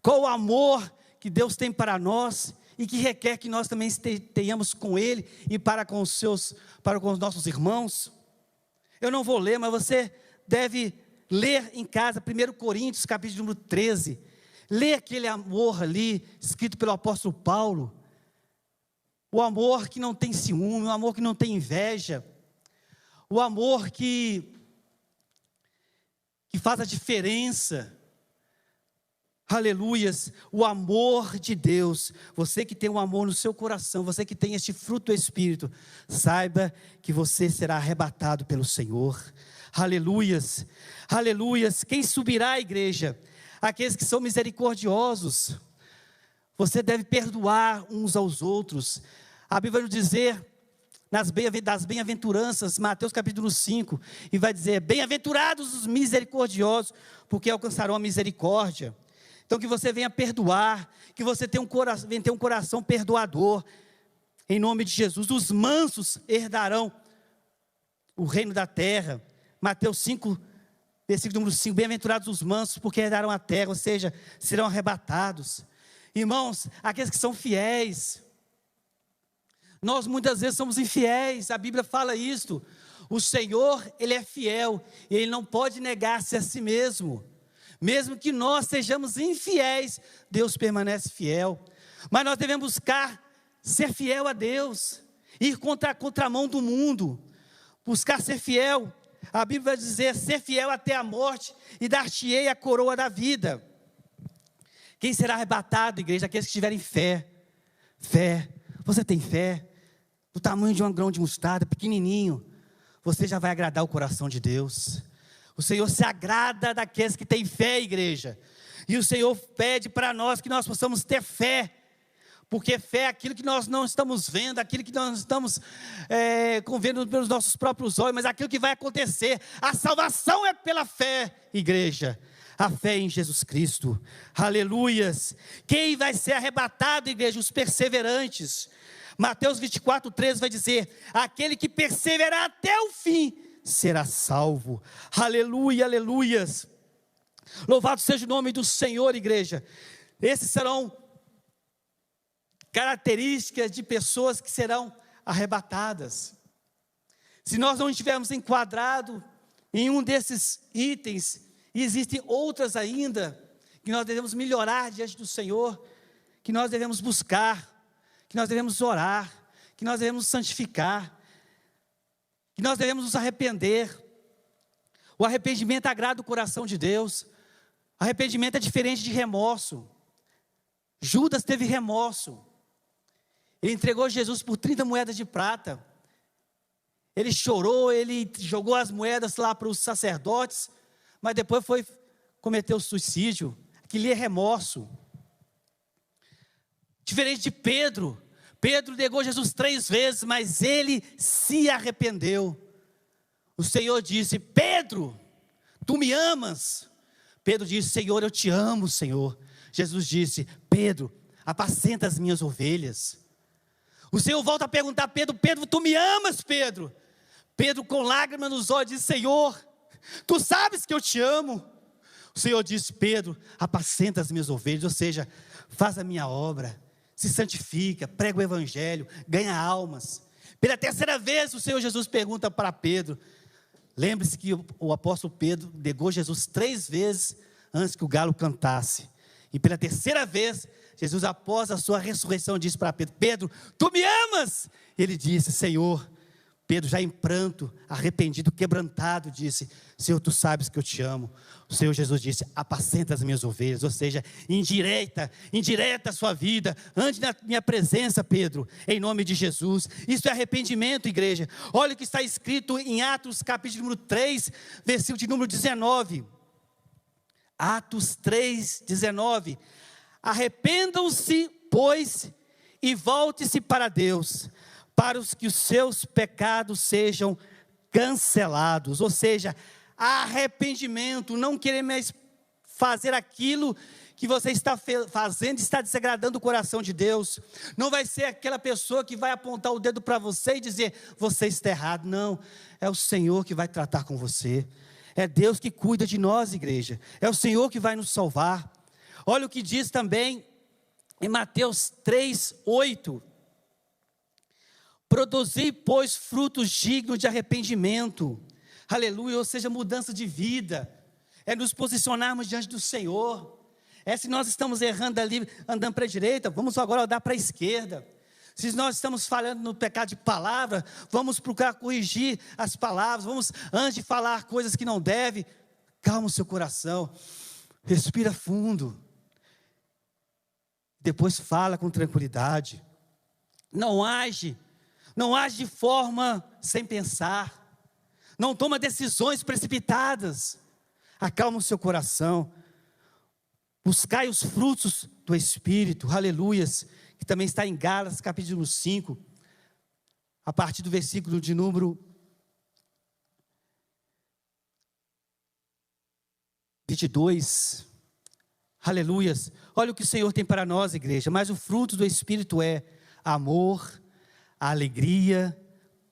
Qual o amor que Deus tem para nós e que requer que nós também tenhamos com Ele e para com os nossos irmãos? Eu não vou ler, mas você deve ler em casa 1 Coríntios, capítulo número 13. Lê aquele amor ali, escrito pelo apóstolo Paulo. O amor que não tem ciúme, o amor que não tem inveja. O amor que faz a diferença. Aleluias. O amor de Deus. Você que tem um amor no seu coração, você que tem este fruto do Espírito, saiba que você será arrebatado pelo Senhor. Aleluias. Aleluias. Quem subirá à igreja? Aqueles que são misericordiosos. Você deve perdoar uns aos outros. A Bíblia vai nos dizer das bem-aventuranças, Mateus capítulo 5, e vai dizer: bem-aventurados os misericordiosos, porque alcançarão a misericórdia. Então que você venha perdoar, que você venha ter um coração perdoador, em nome de Jesus. Os mansos herdarão o reino da terra. Mateus 5, versículo número 5, bem-aventurados os mansos, porque herdarão a terra, ou seja, serão arrebatados. Irmãos, aqueles que são fiéis. Nós muitas vezes somos infiéis, a Bíblia fala isto. O Senhor, Ele é fiel, e Ele não pode negar-se a si mesmo. Mesmo que nós sejamos infiéis, Deus permanece fiel. Mas nós devemos buscar ser fiel a Deus, ir contra a contramão do mundo, buscar ser fiel. A Bíblia vai dizer: ser fiel até a morte, e dar-te-ei a coroa da vida. Quem será arrebatado, igreja? Aqueles que tiverem fé. Fé. Você tem fé? Do tamanho de um grão de mostarda, pequenininho, você já vai agradar o coração de Deus. O Senhor se agrada daqueles que têm fé, igreja. E o Senhor pede para nós que nós possamos ter fé. Porque fé é aquilo que nós não estamos vendo, aquilo que nós estamos vendo pelos nossos próprios olhos, mas aquilo que vai acontecer. A salvação é pela fé, igreja. A fé em Jesus Cristo. Aleluias. Quem vai ser arrebatado, igreja? Os perseverantes. Mateus 24, 13 vai dizer: aquele que perseverar até o fim será salvo. Aleluia, aleluias. Louvado seja o nome do Senhor, igreja. Esses serão características de pessoas que serão arrebatadas. Se nós não estivermos enquadrados em um desses itens, e existem outras ainda, que nós devemos melhorar diante do Senhor, que nós devemos buscar, que nós devemos orar, que nós devemos santificar, que nós devemos nos arrepender. O arrependimento agrada o coração de Deus. Arrependimento é diferente de remorso. Judas teve remorso. Ele entregou Jesus por 30 moedas de prata. Ele chorou, ele jogou as moedas lá para os sacerdotes, mas depois cometeu o suicídio. Aquilo é remorso. Diferente de Pedro. Pedro negou Jesus 3 vezes, mas ele se arrependeu. O Senhor disse: Pedro, tu me amas? Pedro disse: Senhor, eu te amo, Senhor. Jesus disse: Pedro, apacenta as minhas ovelhas. O Senhor volta a perguntar a Pedro: Pedro, tu me amas, Pedro? Pedro, com lágrimas nos olhos, disse: Senhor, tu sabes que eu te amo. O Senhor disse: Pedro, apacenta as minhas ovelhas, ou seja, faz a minha obra, se santifica, prega o evangelho, ganha almas. Pela terceira vez o Senhor Jesus pergunta para Pedro. Lembre-se que o apóstolo Pedro negou Jesus 3 vezes antes que o galo cantasse. E pela terceira vez, Jesus, após a sua ressurreição, disse para Pedro: Pedro, tu me amas? Ele disse: Senhor. Pedro, já em pranto, arrependido, quebrantado, disse: Senhor, tu sabes que eu te amo. O Senhor Jesus disse: apacenta as minhas ovelhas, ou seja, indireta a sua vida, ande na minha presença, Pedro, em nome de Jesus. Isso é arrependimento, igreja. Olha o que está escrito em Atos, capítulo número 3, versículo de número 19. Atos 3, 19. Arrependam-se, pois, e volte-se para Deus, para que os seus pecados sejam cancelados. Ou seja, arrependimento, não querer mais fazer aquilo que você está fazendo, está desagradando o coração de Deus. Não vai ser aquela pessoa que vai apontar o dedo para você e dizer: você está errado. Não, é o Senhor que vai tratar com você. É Deus que cuida de nós, igreja. É o Senhor que vai nos salvar. Olha o que diz também em Mateus 3, 8. Produzi, pois, frutos dignos de arrependimento. Aleluia, ou seja, mudança de vida. É nos posicionarmos diante do Senhor. É se nós estamos errando ali, andando para a direita, vamos agora andar para a esquerda. Se nós estamos falhando no pecado de palavra, vamos procurar corrigir as palavras. Vamos, antes de falar coisas que não deve, calma o seu coração. Respira fundo. Depois fala com tranquilidade. Não age de forma sem pensar. Não toma decisões precipitadas. Acalma o seu coração. Buscai os frutos do Espírito, aleluias, que também está em Gálatas, capítulo 5, a partir do versículo de número 22, aleluias. Olha o que o Senhor tem para nós, igreja. Mas o fruto do Espírito é amor, alegria,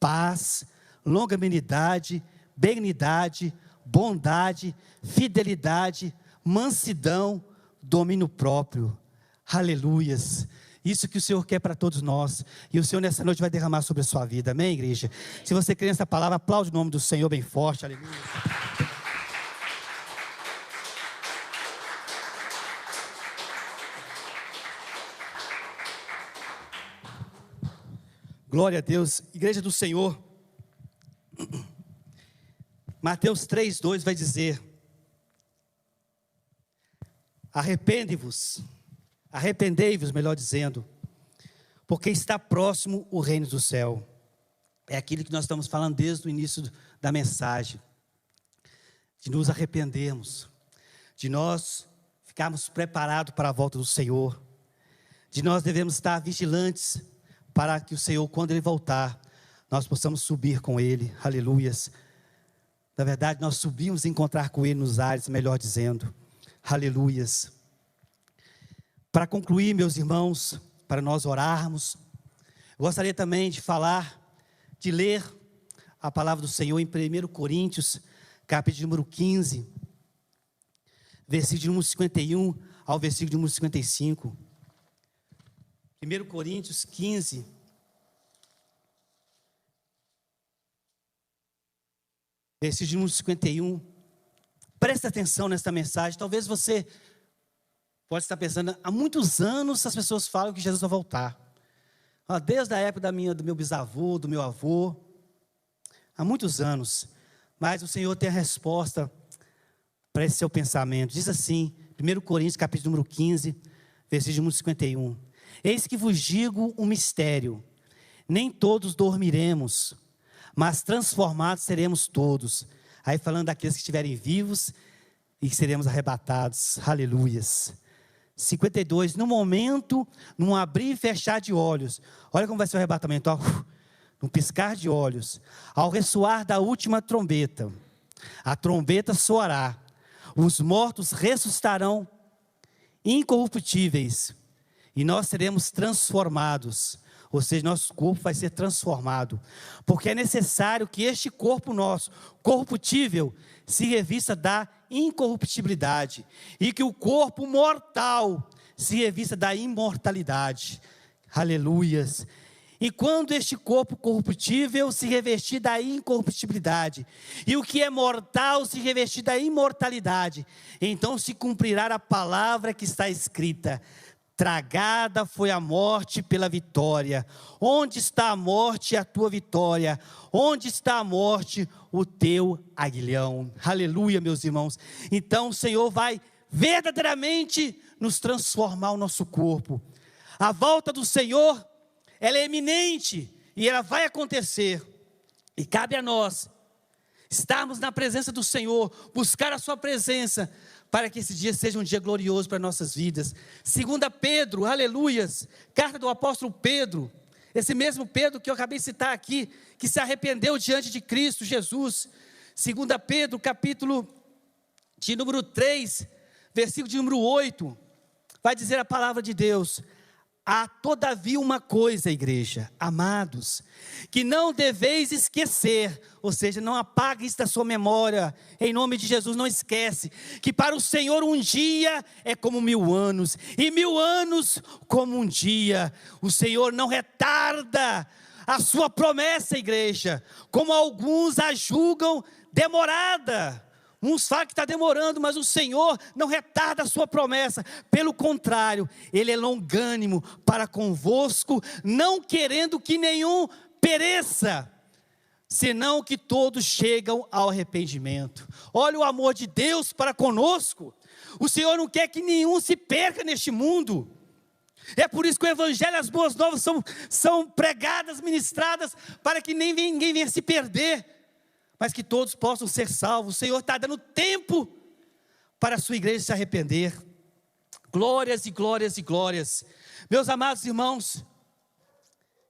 paz, longanimidade, benignidade, bondade, fidelidade, mansidão, domínio próprio. Aleluias. Isso que o Senhor quer para todos nós. E o Senhor nessa noite vai derramar sobre a sua vida. Amém, igreja? Se você crê nessa palavra, aplaude o nome do Senhor bem forte. Aleluia. Glória a Deus. Igreja do Senhor. Mateus 3:2 vai dizer: arrependei-vos, melhor dizendo, porque está próximo o reino do céu. É aquilo que nós estamos falando desde o início da mensagem, de nos arrependermos, de nós ficarmos preparados para a volta do Senhor, de nós devemos estar vigilantes para que o Senhor, quando Ele voltar, nós possamos subir com Ele, aleluias. Na verdade, nós subimos e encontrar com Ele nos ares, melhor dizendo, aleluias. Para concluir, meus irmãos, para nós orarmos, eu gostaria também de ler a palavra do Senhor em 1 Coríntios, capítulo número 15, versículo número 51 ao versículo número 55. 1 Coríntios 15, versículo número 51. Presta atenção nesta mensagem. Talvez você pode estar pensando: há muitos anos as pessoas falam que Jesus vai voltar. Desde a época do meu bisavô, do meu avô. Há muitos anos. Mas o Senhor tem a resposta para esse seu pensamento. Diz assim, 1 Coríntios capítulo número 15, versículo 51. Eis que vos digo um mistério, nem todos dormiremos, mas transformados seremos todos. Aí falando daqueles que estiverem vivos e que seremos arrebatados, aleluias. 52, no momento, num abrir e fechar de olhos, olha como vai ser o arrebatamento, ó, num piscar de olhos, ao ressoar da última trombeta, a trombeta soará, os mortos ressuscitarão incorruptíveis, e nós seremos transformados, ou seja, nosso corpo vai ser transformado, porque é necessário que este corpo nosso, corruptível, se revista da incorruptibilidade, e que o corpo mortal se revista da imortalidade, aleluias. E quando este corpo corruptível se revestir da incorruptibilidade, e o que é mortal se revestir da imortalidade, então se cumprirá a palavra que está escrita: tragada foi a morte pela vitória. Onde está a morte, a tua vitória? Onde está a morte, o teu aguilhão? Aleluia, meus irmãos. Então o Senhor vai verdadeiramente nos transformar o nosso corpo. A volta do Senhor, ela é iminente e ela vai acontecer. E cabe a nós estarmos na presença do Senhor, buscar a sua presença, para que esse dia seja um dia glorioso para nossas vidas. 2 Pedro, aleluias, carta do apóstolo Pedro, esse mesmo Pedro que eu acabei de citar aqui, que se arrependeu diante de Cristo Jesus. 2 Pedro, capítulo de número 3, versículo de número 8, vai dizer a palavra de Deus: há todavia uma coisa, igreja, amados, que não deveis esquecer, ou seja, não apague isso da sua memória, em nome de Jesus, não esquece, que para o Senhor um dia é como 1000 anos, e 1000 anos como um dia. O Senhor não retarda a sua promessa, igreja, como alguns a julgam demorada. Uns falam que está demorando, mas o Senhor não retarda a sua promessa. Pelo contrário, Ele é longânimo para convosco, não querendo que nenhum pereça, senão que todos chegam ao arrependimento. Olha o amor de Deus para conosco. O Senhor não quer que nenhum se perca neste mundo. É por isso que o Evangelho, as boas novas são pregadas, ministradas, para que ninguém venha se perder, mas que todos possam ser salvos. O Senhor está dando tempo para a sua igreja se arrepender. Glórias e glórias e glórias. Meus amados irmãos,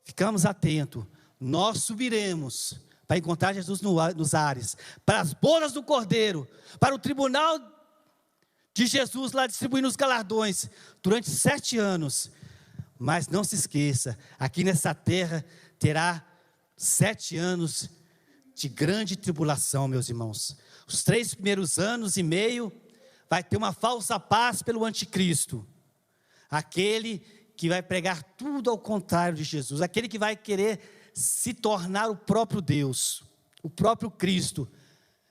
ficamos atentos. Nós subiremos para encontrar Jesus nos ares, para as bodas do Cordeiro, para o tribunal de Jesus lá distribuindo os galardões durante 7 anos. Mas não se esqueça, aqui nessa terra terá 7 anos de grande tribulação, meus irmãos. Os 3 primeiros anos e meio vai ter uma falsa paz pelo anticristo, aquele que vai pregar tudo ao contrário de Jesus, aquele que vai querer se tornar o próprio Deus, o próprio Cristo.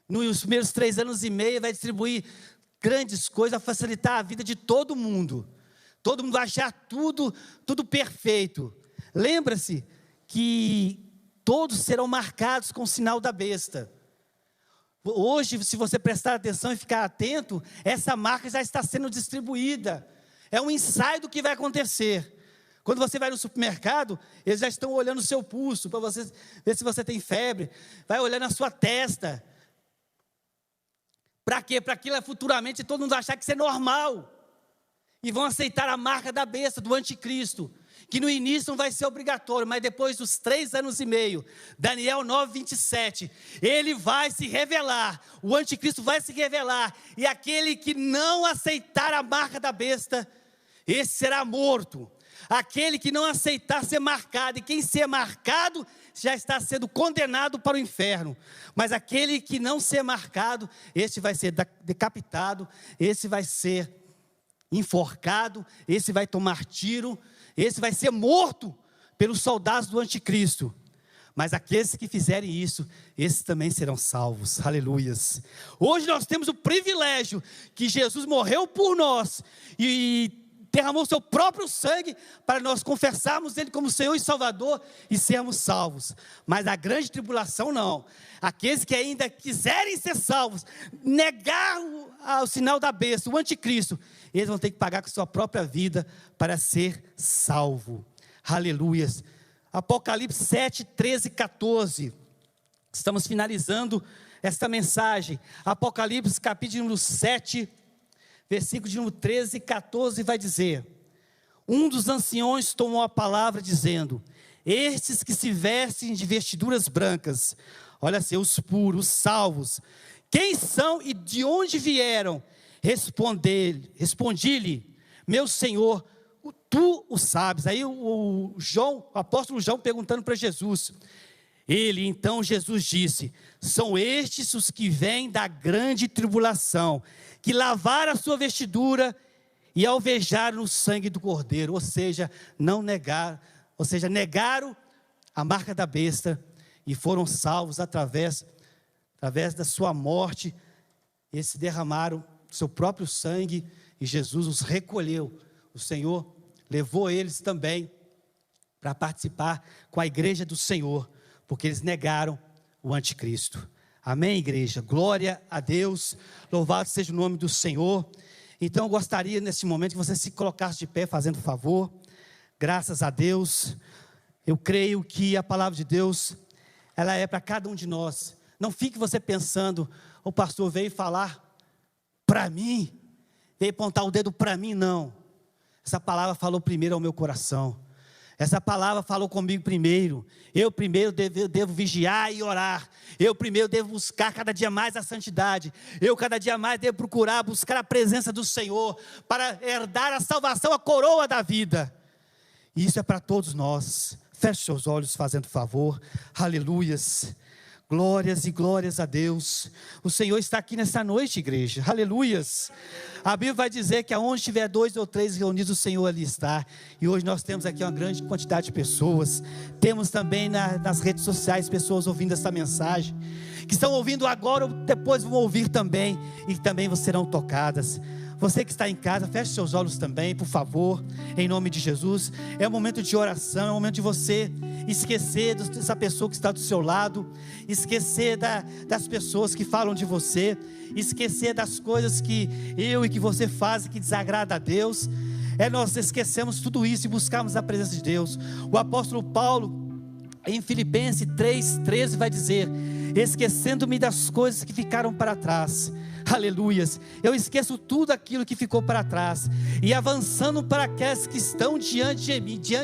Nos primeiros 3 anos e meio vai distribuir grandes coisas, vai facilitar a vida de todo mundo vai achar tudo perfeito. Lembra-se que todos serão marcados com o sinal da besta. Hoje, se você prestar atenção e ficar atento, essa marca já está sendo distribuída. É um ensaio do que vai acontecer. Quando você vai no supermercado, eles já estão olhando o seu pulso, para você ver se você tem febre. Vai olhando a sua testa. Para quê? Para aquilo futuramente todo mundo achar que isso é normal. E vão aceitar a marca da besta, do anticristo, que no início não vai ser obrigatório, mas depois dos 3 anos e meio, Daniel 9, 27, ele vai se revelar, o anticristo vai se revelar, e aquele que não aceitar a marca da besta, esse será morto. Aquele que não aceitar ser marcado, e quem ser marcado, já está sendo condenado para o inferno. Mas aquele que não ser marcado, esse vai ser decapitado, esse vai ser enforcado, esse vai tomar tiro, esse vai ser morto pelos soldados do anticristo. Mas aqueles que fizerem isso, esses também serão salvos, aleluias. Hoje nós temos o privilégio que Jesus morreu por nós, e derramou o seu próprio sangue para nós confessarmos Ele como Senhor e Salvador e sermos salvos. Mas a grande tribulação não. Aqueles que ainda quiserem ser salvos, negar o sinal da besta, o anticristo, eles vão ter que pagar com sua própria vida para ser salvo. Aleluias. Apocalipse 7, 13 e 14. Estamos finalizando esta mensagem. Apocalipse capítulo 7, versículo de número 13 e 14 vai dizer: um dos anciões tomou a palavra dizendo: estes que se vestem de vestiduras brancas, olha assim, os puros, os salvos, quem são e de onde vieram? Respondi-lhe, meu Senhor, tu o sabes. Aí o apóstolo João perguntando para Jesus. Então Jesus disse: são estes os que vêm da grande tribulação, que lavaram a sua vestidura e alvejaram o sangue do Cordeiro, ou seja, negaram a marca da besta e foram salvos através da sua morte. Eles derramaram seu próprio sangue e Jesus os recolheu. O Senhor levou eles também para participar com a igreja do Senhor, porque eles negaram o anticristo. Amém, igreja? Glória a Deus, louvado seja o nome do Senhor. Então eu gostaria nesse momento que você se colocasse de pé, fazendo favor. Graças a Deus. Eu creio que a palavra de Deus, ela é para cada um de nós. Não fique você pensando, o pastor veio falar para mim, veio apontar o dedo para mim, não. Essa palavra falou primeiro ao meu coração. Essa palavra falou comigo primeiro. Eu primeiro devo vigiar e orar. Eu primeiro devo buscar cada dia mais a santidade. Eu cada dia mais devo buscar a presença do Senhor, para herdar a salvação, a coroa da vida. E isso é para todos nós. Feche seus olhos fazendo favor. Aleluias. Glórias e glórias a Deus. O Senhor está aqui nessa noite, igreja. Aleluias. A Bíblia vai dizer que aonde tiver 2 ou 3 reunidos, o Senhor ali está. E hoje nós temos aqui uma grande quantidade de pessoas. Temos também nas redes sociais pessoas ouvindo essa mensagem, que estão ouvindo agora ou depois vão ouvir também, e também serão tocadas. Você que está em casa, feche seus olhos também, por favor, em nome de Jesus. É um momento de oração, é um momento de você esquecer dessa pessoa que está do seu lado, esquecer das pessoas que falam de você, esquecer das coisas que eu e que você faz que desagrada a Deus. Nós esquecemos tudo isso e buscamos a presença de Deus. O apóstolo Paulo, em Filipenses 3:13 vai dizer: esquecendo-me das coisas que ficaram para trás, aleluias, eu esqueço tudo aquilo que ficou para trás, e avançando para aqueles que estão diante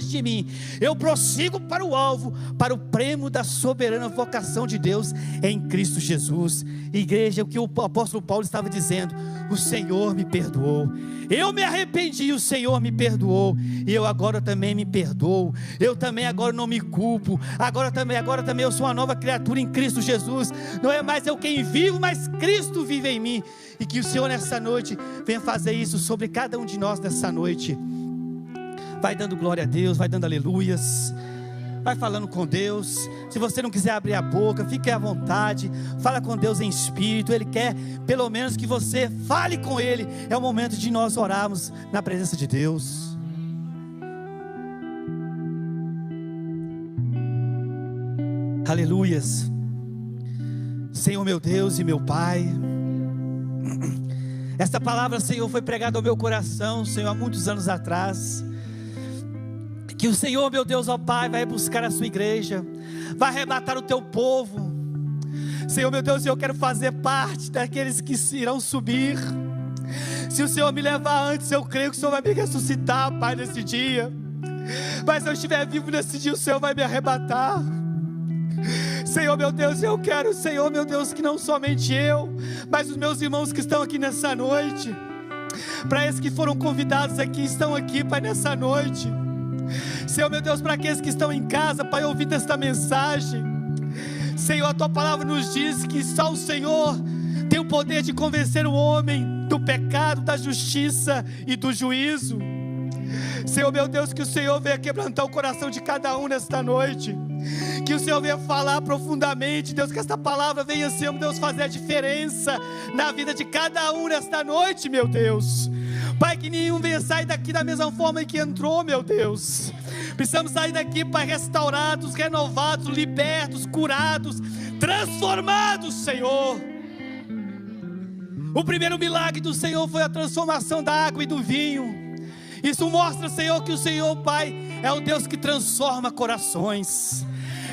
de mim, eu prossigo para o alvo, para o prêmio da soberana vocação de Deus em Cristo Jesus. Igreja, o que o apóstolo Paulo estava dizendo: o Senhor me perdoou, eu me arrependi, o Senhor me perdoou, e eu agora também me perdoo. Eu também agora não me culpo, agora também eu sou uma nova criatura em Cristo Jesus. Não é mais eu quem vivo, mas Cristo vive em mim. E que o Senhor nessa noite venha fazer isso sobre cada um de nós nessa noite. Vai dando glória a Deus, vai dando aleluias, vai falando com Deus. Se você não quiser abrir a boca, fique à vontade, fala com Deus em espírito. Ele quer pelo menos que você fale com Ele. É o momento de nós orarmos na presença de Deus. Aleluias. Senhor meu Deus e meu Pai, esta palavra, Senhor, foi pregada ao meu coração, Senhor, há muitos anos atrás. Que o Senhor, meu Deus, ó Pai, vai buscar a sua igreja, vai arrebatar o teu povo. Senhor, meu Deus, eu quero fazer parte daqueles que irão subir. Se o Senhor me levar antes, eu creio que o Senhor vai me ressuscitar, Pai, nesse dia. Mas se eu estiver vivo nesse dia, o Senhor vai me arrebatar. Senhor, meu Deus, eu quero, Senhor, meu Deus, que não somente eu, mas os meus irmãos que estão aqui nessa noite, para esses que foram convidados aqui, estão aqui, Pai, nessa noite. Senhor, meu Deus, para aqueles que estão em casa, Pai, ouvindo esta mensagem. Senhor, a Tua palavra nos diz que só o Senhor tem o poder de convencer o homem do pecado, da justiça e do juízo. Senhor, meu Deus, que o Senhor venha quebrantar o coração de cada um nesta noite. Que o Senhor venha falar profundamente, Deus, que esta palavra venha, Senhor, Deus, fazer a diferença na vida de cada um nesta noite, meu Deus. Pai, que nenhum venha sair daqui da mesma forma que entrou, meu Deus. Precisamos sair daqui, Pai, restaurados, renovados, libertos, curados, transformados, Senhor. O primeiro milagre do Senhor foi a transformação da água e do vinho. Isso mostra, Senhor, que o Senhor, Pai, é o Deus que transforma corações.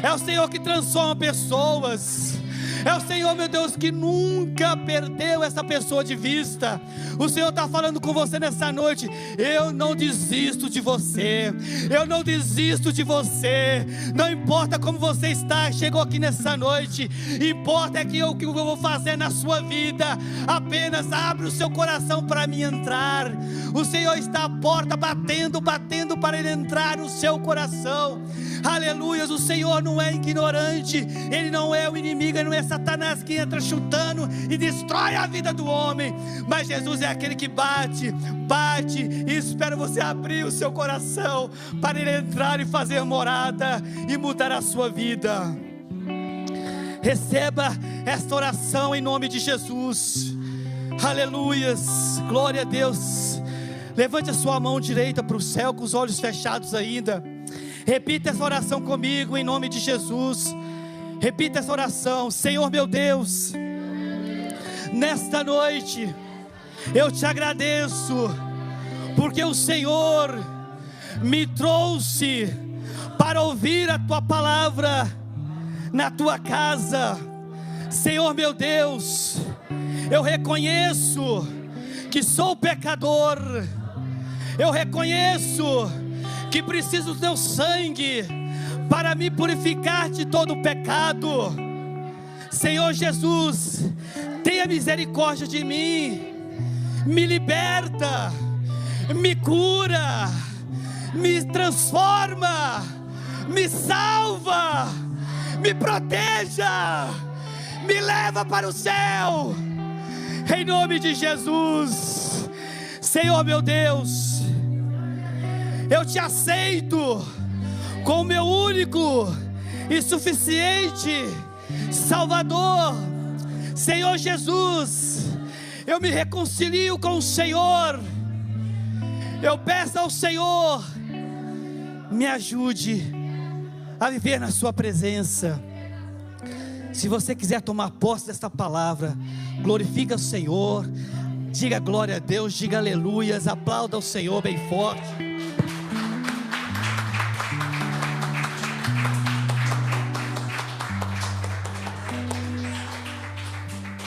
É o Senhor que transforma pessoas. É o Senhor, meu Deus, que nunca perdeu essa pessoa de vista. O Senhor está falando com você nessa noite. Eu não desisto de você. Eu não desisto de você. Não importa como você está, chegou aqui nessa noite. Importa é que o que eu vou fazer na sua vida. Apenas abre o seu coração para mim entrar. O Senhor está à porta batendo para Ele entrar no seu coração. Aleluias, o Senhor não é ignorante. Ele não é o inimigo, Ele não é Satanás que entra chutando e destrói a vida do homem. Mas Jesus é aquele que bate e espera você abrir o seu coração para Ele entrar e fazer morada e mudar a sua vida. Receba esta oração em nome de Jesus. Aleluias, glória a Deus. Levante a sua mão direita para o céu com os olhos fechados ainda. Repita essa oração comigo em nome de Jesus. Repita essa oração. Senhor meu Deus, nesta noite eu te agradeço, porque o Senhor me trouxe para ouvir a tua palavra na tua casa. Senhor meu Deus, eu reconheço que sou pecador. Eu reconheço que preciso do teu sangue para me purificar de todo o pecado. Senhor Jesus, tenha misericórdia de mim, me liberta, me cura, me transforma, me salva, me proteja, me leva para o céu, em nome de Jesus. Senhor meu Deus, eu te aceito como meu único e suficiente Salvador. Senhor Jesus, eu me reconcilio com o Senhor. Eu peço ao Senhor, me ajude a viver na sua presença. Se você quiser tomar posse desta palavra, glorifica o Senhor, diga glória a Deus, diga aleluias, aplauda o Senhor bem forte.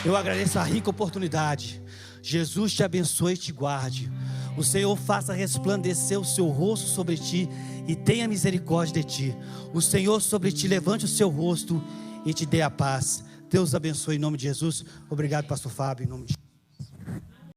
Eu agradeço a rica oportunidade. Jesus te abençoe e te guarde. O Senhor faça resplandecer o seu rosto sobre ti e tenha misericórdia de ti. O Senhor sobre ti levante o seu rosto e te dê a paz. Deus abençoe em nome de Jesus. Obrigado, pastor Fábio, em nome de Jesus.